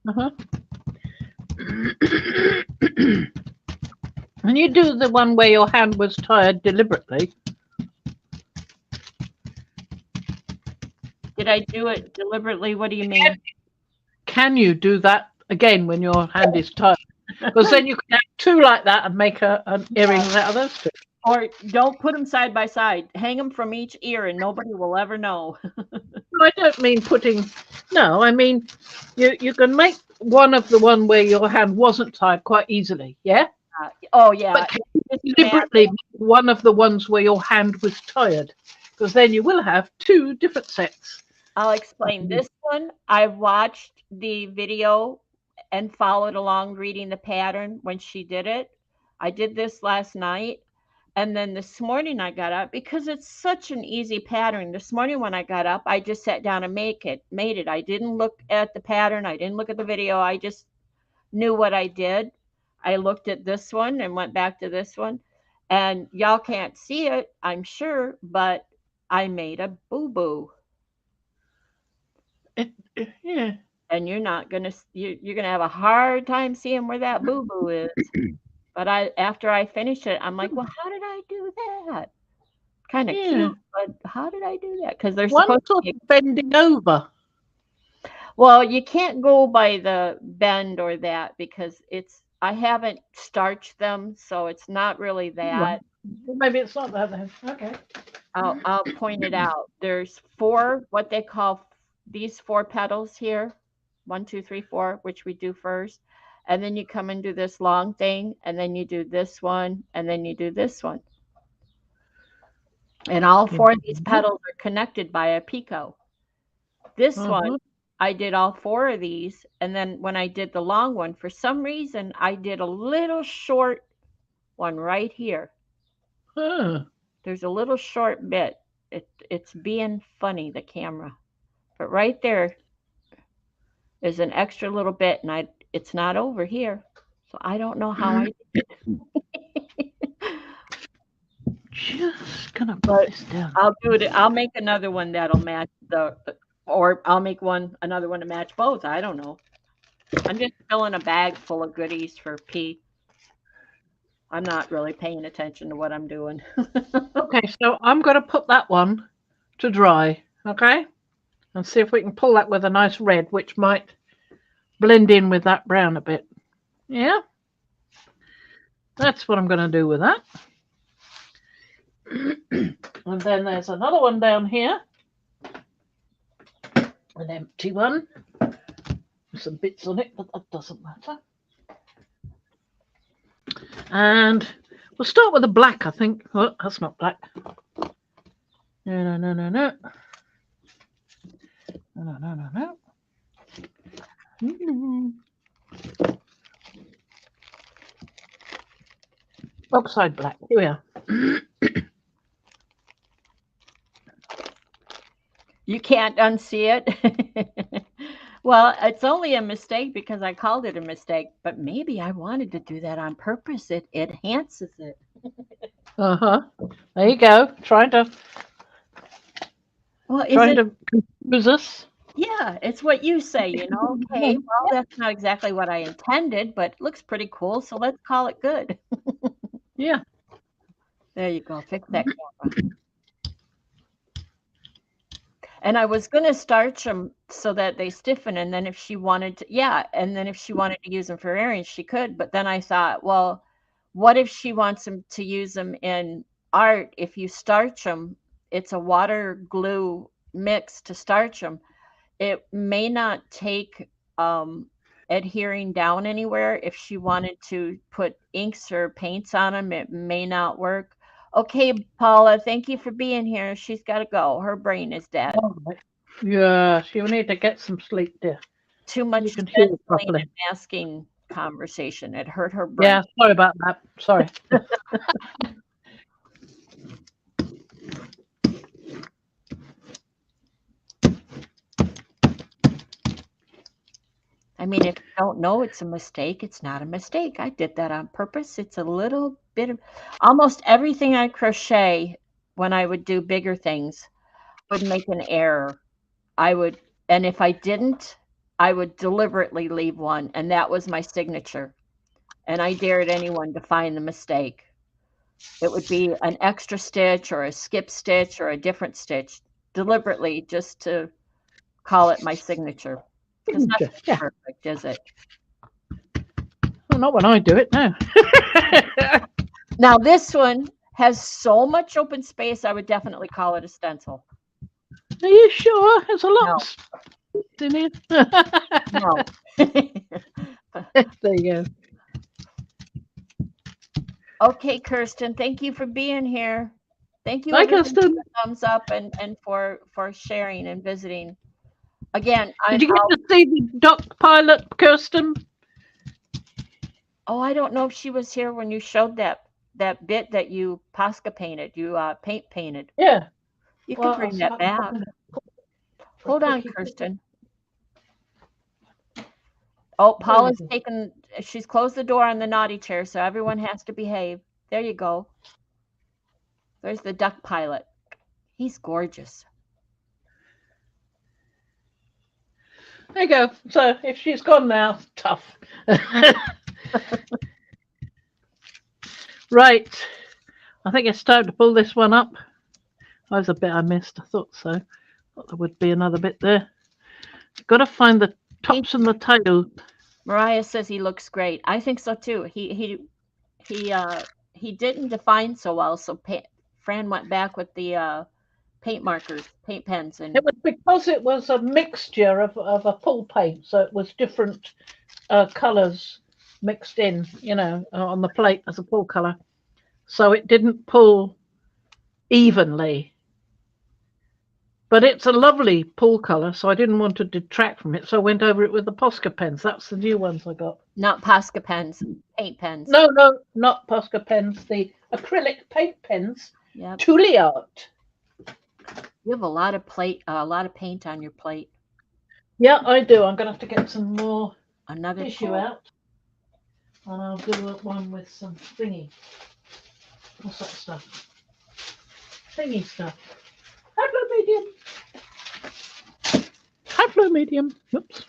Uh-huh. And you do the one where your hand was tired deliberately. Did I do it deliberately? What do you mean? Can you do that again when your hand is tired? Because then you can have two like that and make an earring out of those two. Or don't put them side by side. Hang them from each ear, and nobody will ever know. I don't mean putting. No, I mean you can make one of the one where your hand wasn't tied quite easily. Yeah. Oh yeah. But can you deliberately make one of the ones where your hand was tired, because then you will have two different sets. I'll explain. This one, I watched the video and followed along reading the pattern when she did it. I did this last night. And then this morning I got up because it's such an easy pattern. This morning when I got up, I just sat down and made it. I didn't look at the pattern. I didn't look at the video. I just knew what I did. I looked at this one and went back to this one. And y'all can't see it, I'm sure, but I made a boo-boo. Yeah. And you're not gonna you're gonna have a hard time seeing where that boo boo is. But after I finished it, I'm like, well, how did I do that? Kind of cute, but how did I do that? Because they're One supposed sort to of bending over. Well, you can't go by the bend or that because I haven't starched them, so it's not really that. Maybe it's not that then. Okay. I'll point it out. There's what they call these 4 petals here. 1, 2, 3, 4, which we do first. And then you come and do this long thing, and then you do this one, and then you do this one. And all 4 of these petals are connected by a picot. This one, I did all 4 of these, and then when I did the long one, for some reason, I did a little short one right here. There's a little short bit. It's being funny, the camera. But right there is an extra little bit, and it's not over here. So I don't know how I did it. Just gonna put this down. I'll do it. I'll make another one that'll match or I'll make another one to match both. I don't know. I'm just filling a bag full of goodies for P. I'm not really paying attention to what I'm doing. Okay, so I'm going to put that one to dry, okay? And see if we can pull that with a nice red, which might blend in with that brown a bit. Yeah? That's what I'm going to do with that. And then there's another one down here. An empty one. With some bits on it, but that doesn't matter. And we'll start with the black, I think. Oh, that's not black. No. No. Oxide black. Here we are. You can't unsee it. Well, it's only a mistake because I called it a mistake, but maybe I wanted to do that on purpose. It enhances it. There you go. Trying to confuse us. Yeah, it's what you say, you know. Okay, well, that's not exactly what I intended, but it looks pretty cool, so let's call it good. Yeah. There you go. Fix that camera. And I was going to starch them so that they stiffen, and then if she wanted to, use them for earrings, she could. But then I thought, well, what if she wants them to use them in art? If you starch them, it's a water glue mix to starch them. It may not take adhering down anywhere. If she wanted to put inks or paints on them, it may not work. Okay, Paula, thank you for being here. She's got to go. Her brain is dead. Yeah, she'll need to get some sleep, dear. Too much stenciling and masking conversation. It hurt her brain. Yeah, sorry about that. Sorry. I mean, if you don't know it's a mistake, it's not a mistake. I did that on purpose. It's a little bit of almost everything I crochet when I would do bigger things would make an error. And if I didn't, I would deliberately leave one, and that was my signature. And I dared anyone to find the mistake. It would be an extra stitch or a skip stitch or a different stitch, deliberately just to call it my signature. Because Signature. nothing's Yeah. perfect, is it? Well, not when I do it now. Now, this one has so much open space, I would definitely call it a stencil. Are you sure? There's a lot No. of space in here. No. There you go. Okay, Kirsten, thank you for being here. Thank you, Hi, everyone, for Kirsten. the thumbs up and for sharing and visiting. Again, Did you get to see the dock pilot, Kirsten? I don't know if she was here when you showed that bit that you Posca painted, you painted. Yeah. You Well, can bring I'll see that if I can back. find it. Hold on, Quickie. Kirsten. Oh, There we Paula's go. taken, she's closed the door on the naughty chair, so everyone has to behave. There you go. There's the duck pilot. He's gorgeous. There you go. So if she's gone now, tough. Right. I think it's time to pull this one up. That was a bit I missed. I thought so. Thought there would be another bit there. Got to find the tops and the tail. Mariah says he looks great. I think so too. He didn't define so well, so Fran went back with the paint markers, paint pens, and It was because it was a mixture of a full paint, so it was different colours mixed in, on the plate as a full colour. So it didn't pull evenly. But it's a lovely pool colour, so I didn't want to detract from it, so I went over it with the Posca pens. That's the new ones I got. not Posca pens, paint pens. No, not Posca pens, the acrylic paint pens. Yep. Art. You have a lot of paint on your plate. Yeah, I do. I'm going to have to get some more Another tissue pool. out. And I'll do one with some thingy. What's that stuff? Thingy stuff. High flow medium. High flow medium. Oops.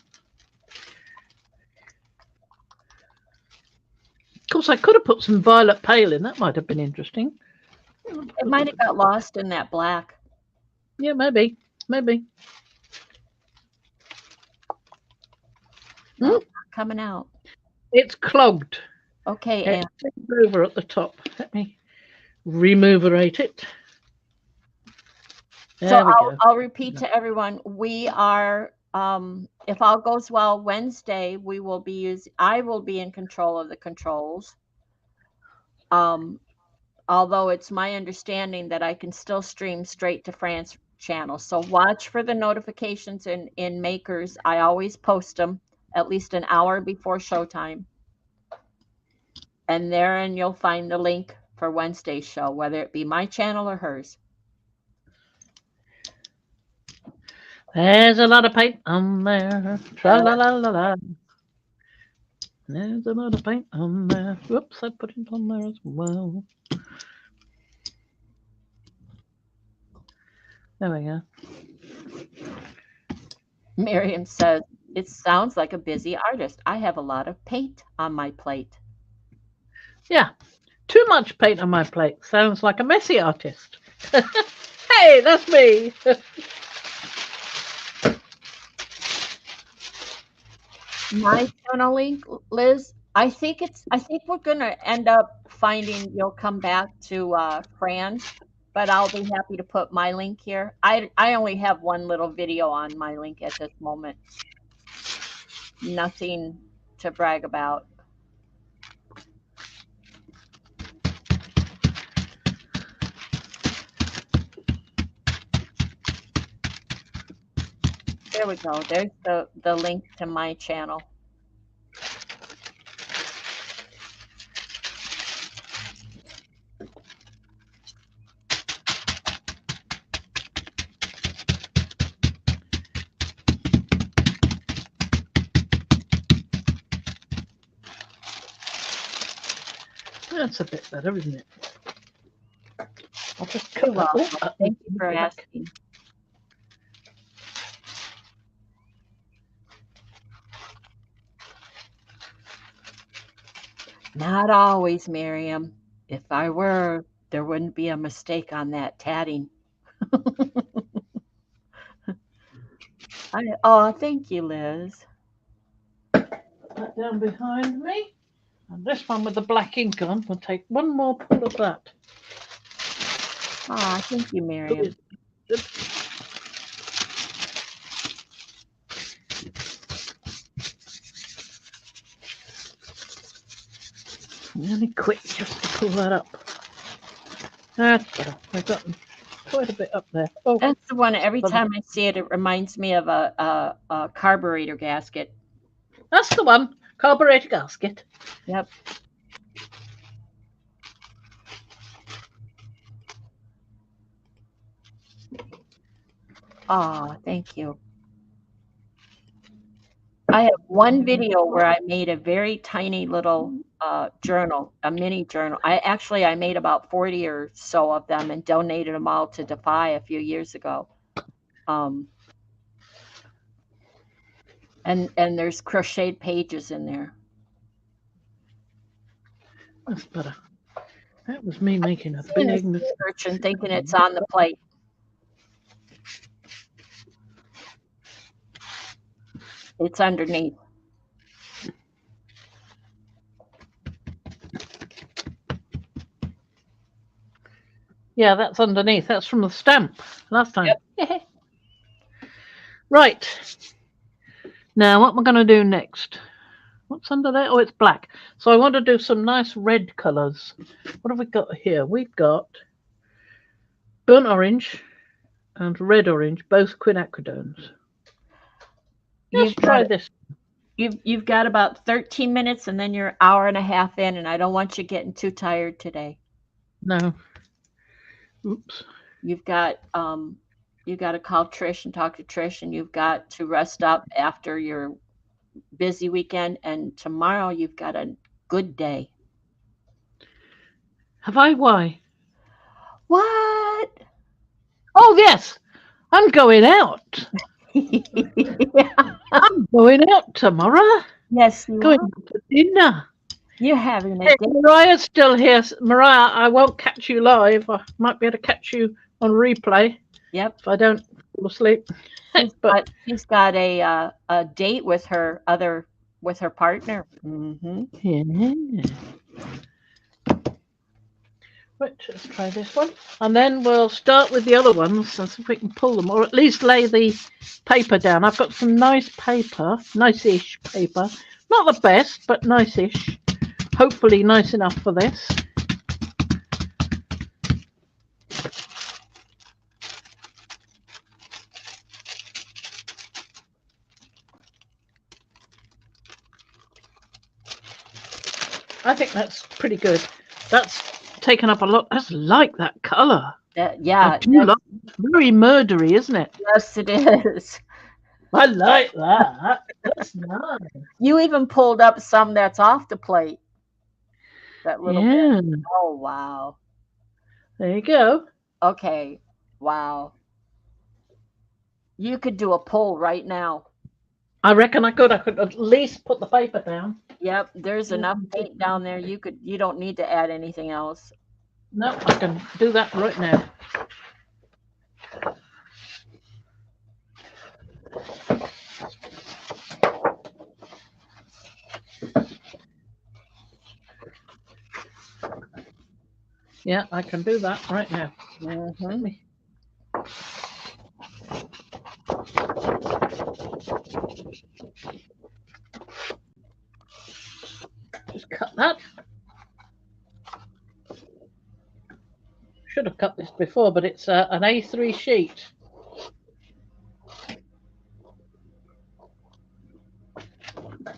Of course, I could have put some violet pale in. That might have been interesting. It might have got lost in that black. Yeah, maybe. No, not coming out. It's clogged. Okay, It's over at the top. Let me removerate it. So I'll repeat to everyone, we are, if all goes well, Wednesday, I will be in control of the controls. Although it's my understanding that I can still stream straight to Fran's channel. So watch for the notifications in Makers. I always post them at least an hour before showtime. And therein you'll find the link for Wednesday's show, whether it be my channel or hers. There's a lot of paint on there. Tra-la-la-la-la. There's a lot of paint on there. Whoops, I put it on there as well. There we go. Miriam says, it sounds like a busy artist. I have a lot of paint on my plate. Yeah, too much paint on my plate. Sounds like a messy artist. Hey, that's me. My channel link, Liz, I think we're gonna end up finding you'll come back to Fran, but I'll be happy to put my link here. I only have one little video on my link at this moment. Nothing to brag about. There we go. There's the link to my channel. That's a bit better, isn't it? I'll just cut Well, that up. thank you for asking. Not always, Miriam. If I were, there wouldn't be a mistake on that tatting. Oh, thank you, Liz. That down behind me. And this one with the black ink on, we'll take one more pull of that. Ah, thank you, Miriam. Really quick just to pull that up. That's better. I've got quite a bit up there. Oh, That's the one. Every time I see it, it reminds me of a carburetor gasket. that's the one. Carburetor gasket. Yep. Ah, thank you. I have one video where I made a very tiny little journal, a mini journal. I made about 40 or so of them and donated them all to Defy a few years ago. And there's crocheted pages in there. That's better. That was me making a Seeing big a mistake. sea urchin thinking it's on the plate. It's underneath. Yeah, that's underneath. That's from the stamp last time. Yep. Right. Now, what am I going to do next? What's under there? Oh, it's black. So I want to do some nice red colours. What have we got here? We've got burnt orange and red orange, both quinacridones. Let's try this. You've got about 13 minutes and then you're an hour and a half in, and I don't want you getting too tired today. No. Oops. You've got to call Trish and talk to Trish, and you've got to rest up after your busy weekend, and tomorrow you've got a good day. Have I? Why? What? Oh, yes. I'm going out. I'm going out tomorrow. Yes, you Going are. out to dinner. You're having a Hey, day. Mariah's still here. Mariah, I won't catch you live. I might be able to catch you on replay Yep. if I don't fall asleep. But She's got a date with her partner. Mm-hmm. yeah. Right, let's try this one. And then we'll start with the other ones and see if we can pull them, or at least lay the paper down. I've got some nice paper, nice-ish paper. Not the best, but nice-ish. Hopefully nice enough for this. I think that's pretty good. That's taken up a lot. That's like that colour. Yeah. It's very murdery, isn't it? Yes, it is. I like that. That's nice. You even pulled up some that's off the plate. That little bit. Oh, wow. There you go. Okay. Wow. You could do a pull right now. I reckon I could. I could at least put the paper down. Yep, there's enough paint down there. You don't need to add anything else. No, I can do that right now. Yeah, I can do that right now. Mm-hmm. Just cut that. Should have cut this before, but it's an A3 sheet.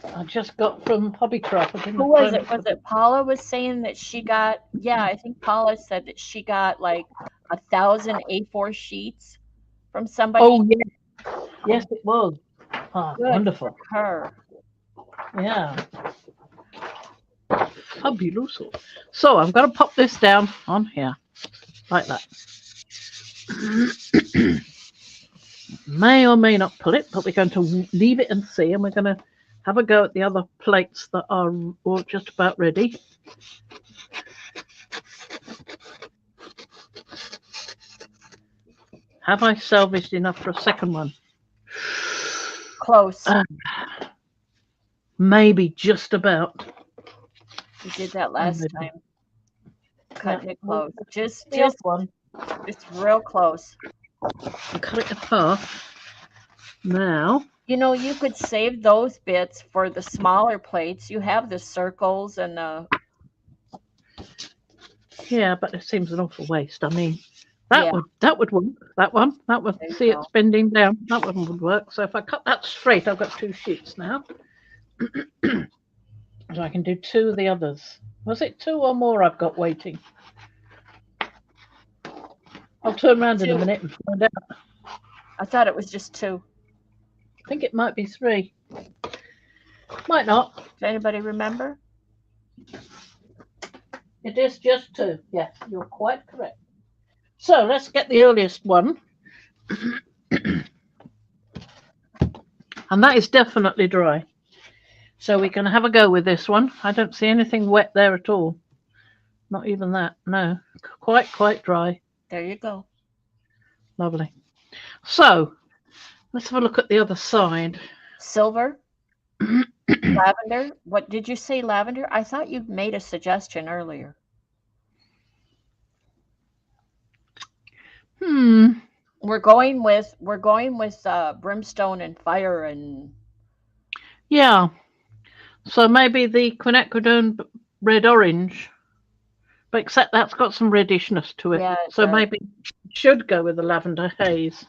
I just got from Hobbycraft. Who was it? Was it Paula was saying that she got? Yeah, I think Paula said that she got like 1,000 A4 sheets from somebody. Oh yeah, yes it was. Ah, wonderful. For her. Yeah. Fabuloso. So I'm going to pop this down on here like that. May or may not pull it, but we're going to leave it and see, and we're going to have a go at the other plates that are all just about ready. Have I salvaged enough for a second one? Close. Maybe just about. You did that last maybe. time. Cutting it well, close. Just The other one. real close. I'll cut it in half. Now, You know, you could save those bits for the smaller plates. You have the circles and the yeah, but it seems an awful waste. I mean, yeah. that would work. That one. There you See go. it's bending down. That one would work. So if I cut that straight, I've got 2 sheets now. So I can do 2 of the others. Was it 2 or more I've got waiting? I'll turn around in a 2. minute and find out. I thought it was just 2. I think it might be 3. Might not. Does anybody remember? It is just 2. Yes, you're quite correct. So let's get the earliest one. And that is definitely dry. So we can have a go with this one. I don't see anything wet there at all. Not even that. No, quite dry. There you go. Lovely. So let's have a look at the other side. Silver, lavender. What did you say, lavender? I thought you made a suggestion earlier. We're going with brimstone and fire and Yeah. So maybe the quinacridone red orange, but except that's got some reddishness to it. yeah. It So does. maybe should go with the lavender haze.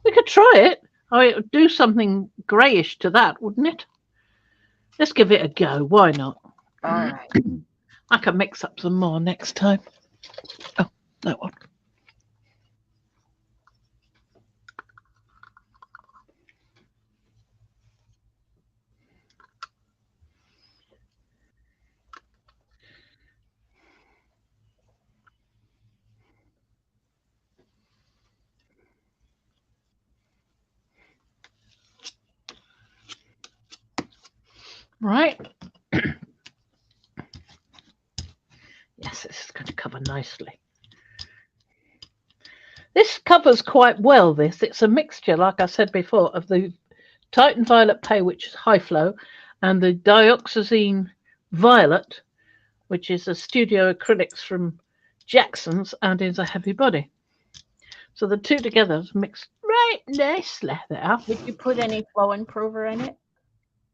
We could try it. Oh, it would do something greyish to that, wouldn't it? Let's give it a go. Why not? All right. I can mix up some more next time. Oh, that one. Right. Yes, this is going to cover nicely. This covers quite well, this. It's a mixture, like I said before, of the Titan Violet Pay, which is high flow, and the Dioxazine Violet, which is a studio acrylics from Jackson's and is a heavy body. So the two together mixed right nicely there. Did you put any flow improver in it?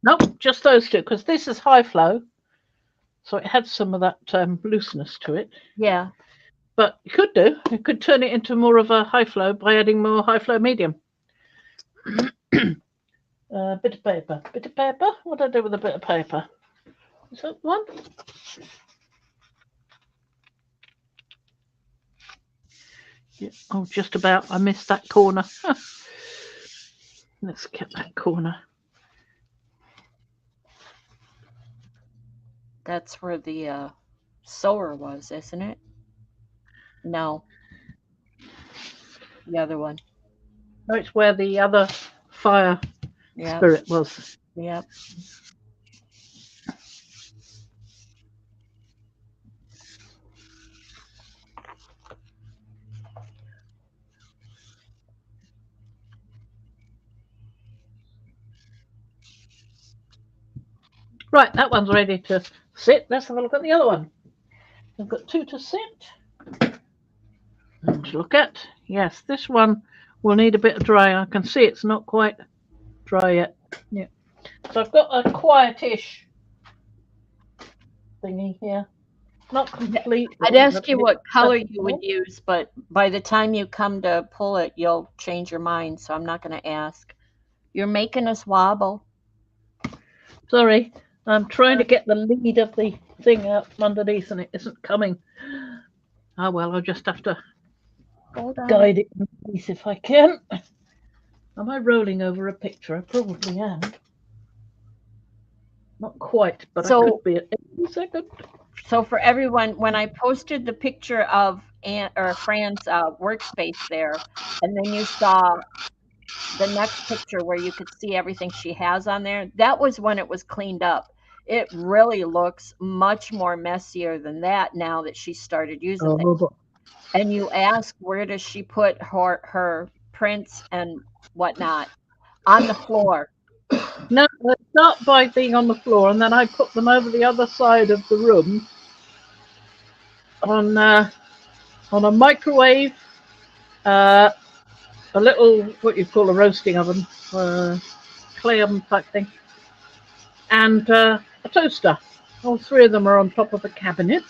Nope, just those two, because this is high flow. So it had some of that looseness to it. Yeah. But you could turn it into more of a high flow by adding more high flow medium. Bit of paper. What do I do with a bit of paper? Is that one? Yeah. Oh, just about. I missed that corner. Let's get that corner. That's where the sewer was, isn't it? No. The other one. No, it's where the other fire Yeah. spirit was. Yep. Right, that one's ready to sit. Let's have a look at the other one. We've got 2 to sit. And to look at. Yes, this one will need a bit of drying. I can see it's not quite dry yet. Yeah. So I've got a quietish thingy here. Not complete. I'd ask you what color you would use, but by the time you come to pull it, you'll change your mind, so I'm not going to ask. You're making us wobble. Sorry, I'm trying to get the lead of the thing up underneath and it isn't coming. Oh well, I'll just have to guide it underneath if I can. Am I rolling over a picture? I probably am. Not quite, but I could be at any second. So for everyone, when I posted the picture of Fran's workspace there, and then you saw the next picture where you could see everything she has on there, that was when it was cleaned up. It really looks much more messier than that now that she started using things. Oh, And you ask, where does she put her prints and whatnot? On the floor. no, they start by being on the floor, and then I put them over the other side of the room on a microwave, a little what you call a roasting oven, clay oven type thing, and a toaster. All three of them are on top of a cabinet.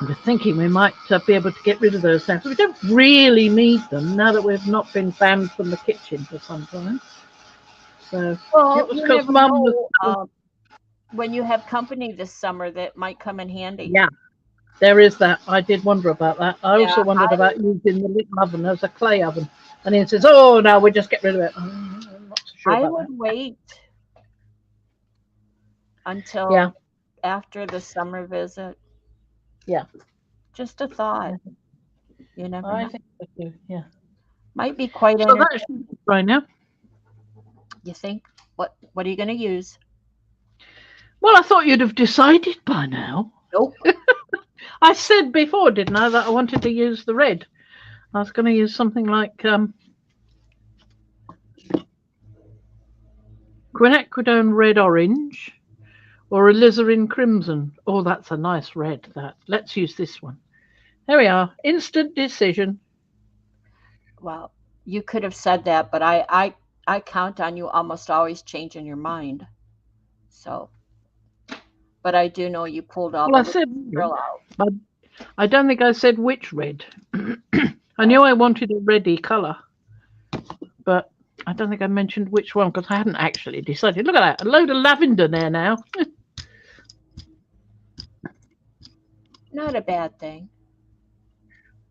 We're thinking we might be able to get rid of those now. So we don't really need them now that we've not been banned from the kitchen for some time. So Well, it was you because never Mum know, was. when you have company this summer that might come in handy. Yeah, there is that. I did wonder about that. I Yeah, also wondered about using the little oven as a clay oven. And he says, "Oh no, we'll just get rid of it." I'm not so sure I about would that. wait until Yeah, after the summer visit. yeah. Just a thought. You never I know. think so too. Yeah. Might be quite So entertaining. that should be right now. You think? What are you going to use? Well, I thought you'd have decided by now. Nope. I said before, didn't I, that I wanted to use the red. I was going to use something like quinacridone red orange or alizarin crimson. Oh, that's a nice red. That. Let's use this one. There we are. Instant decision. Well, you could have said that, but I count on you almost always changing your mind. So, but I do know you pulled all Well, I the said drill out. but I don't think I said which red. I knew I wanted a reddy colour, but I don't think I mentioned which one because I hadn't actually decided. Look at that, a load of lavender there now. Not a bad thing.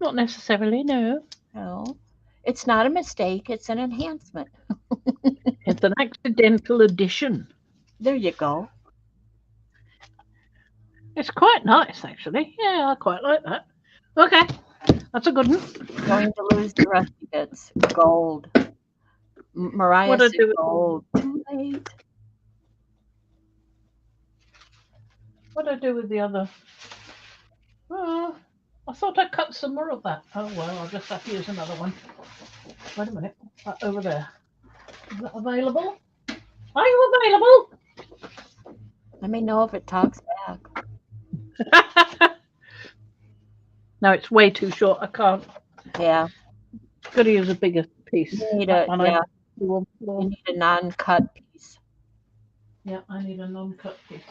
Not necessarily, no. No, it's not a mistake. It's an enhancement. It's an accidental addition. There you go. It's quite nice, actually. Yeah, I quite like that. Okay, that's a good one. Going to lose the rusty bits. Gold. Mariah What do I said do with gold. Too late. what do I do with the other? Oh, I thought I cut some more of that. Oh well, I'll just have to use another one. Wait a minute, over there. Is that available? Are you available? Let me know if it talks back. No, it's way too short. I can't. Yeah. Got to use a bigger piece. You need That a one yeah. You You need a non-cut piece. Yeah, I need a non-cut piece.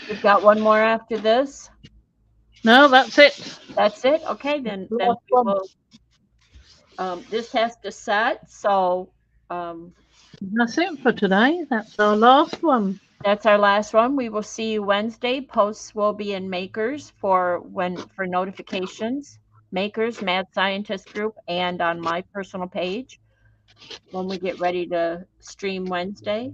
We've got one more after this. No, that's it. That's it. Okay, then we Last one. will. This has to set, so That's it for today. That's our last one. that's our last one. We will see you Wednesday. Posts will be in Makers for notifications. Makers, Mad Scientist Group, and on my personal page when we get ready to stream Wednesday.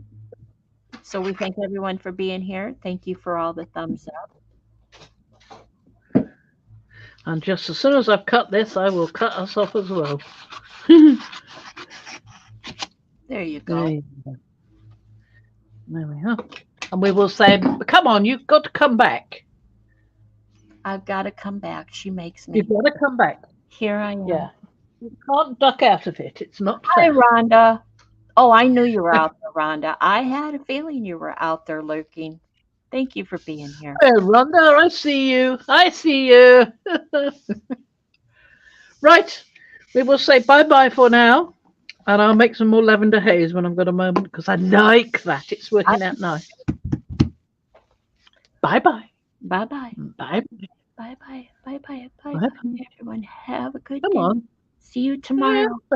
So we thank everyone for being here. Thank you for all the thumbs up. And just as soon as I've cut this, I will cut us off as well. There you go. There we are. And we will say, come on, you've got to come back. I've got to come back. She makes me. You've got to come back. Here I am. Yeah. You can't duck out of it. It's not Hi, fair. Rhonda. Oh, I knew you were out there, Rhonda. I had a feeling you were out there lurking. Thank you for being here. Hey, Rhonda, I see you. I see you. Right. We will say bye-bye for now. And I'll make some more lavender haze when I've got a moment because I like that. It's working out nice. Bye-bye. Bye-bye. Bye-bye. Bye-bye. Bye-bye. Bye-bye. Bye-bye. Everyone, have a good Come day. on. See you tomorrow.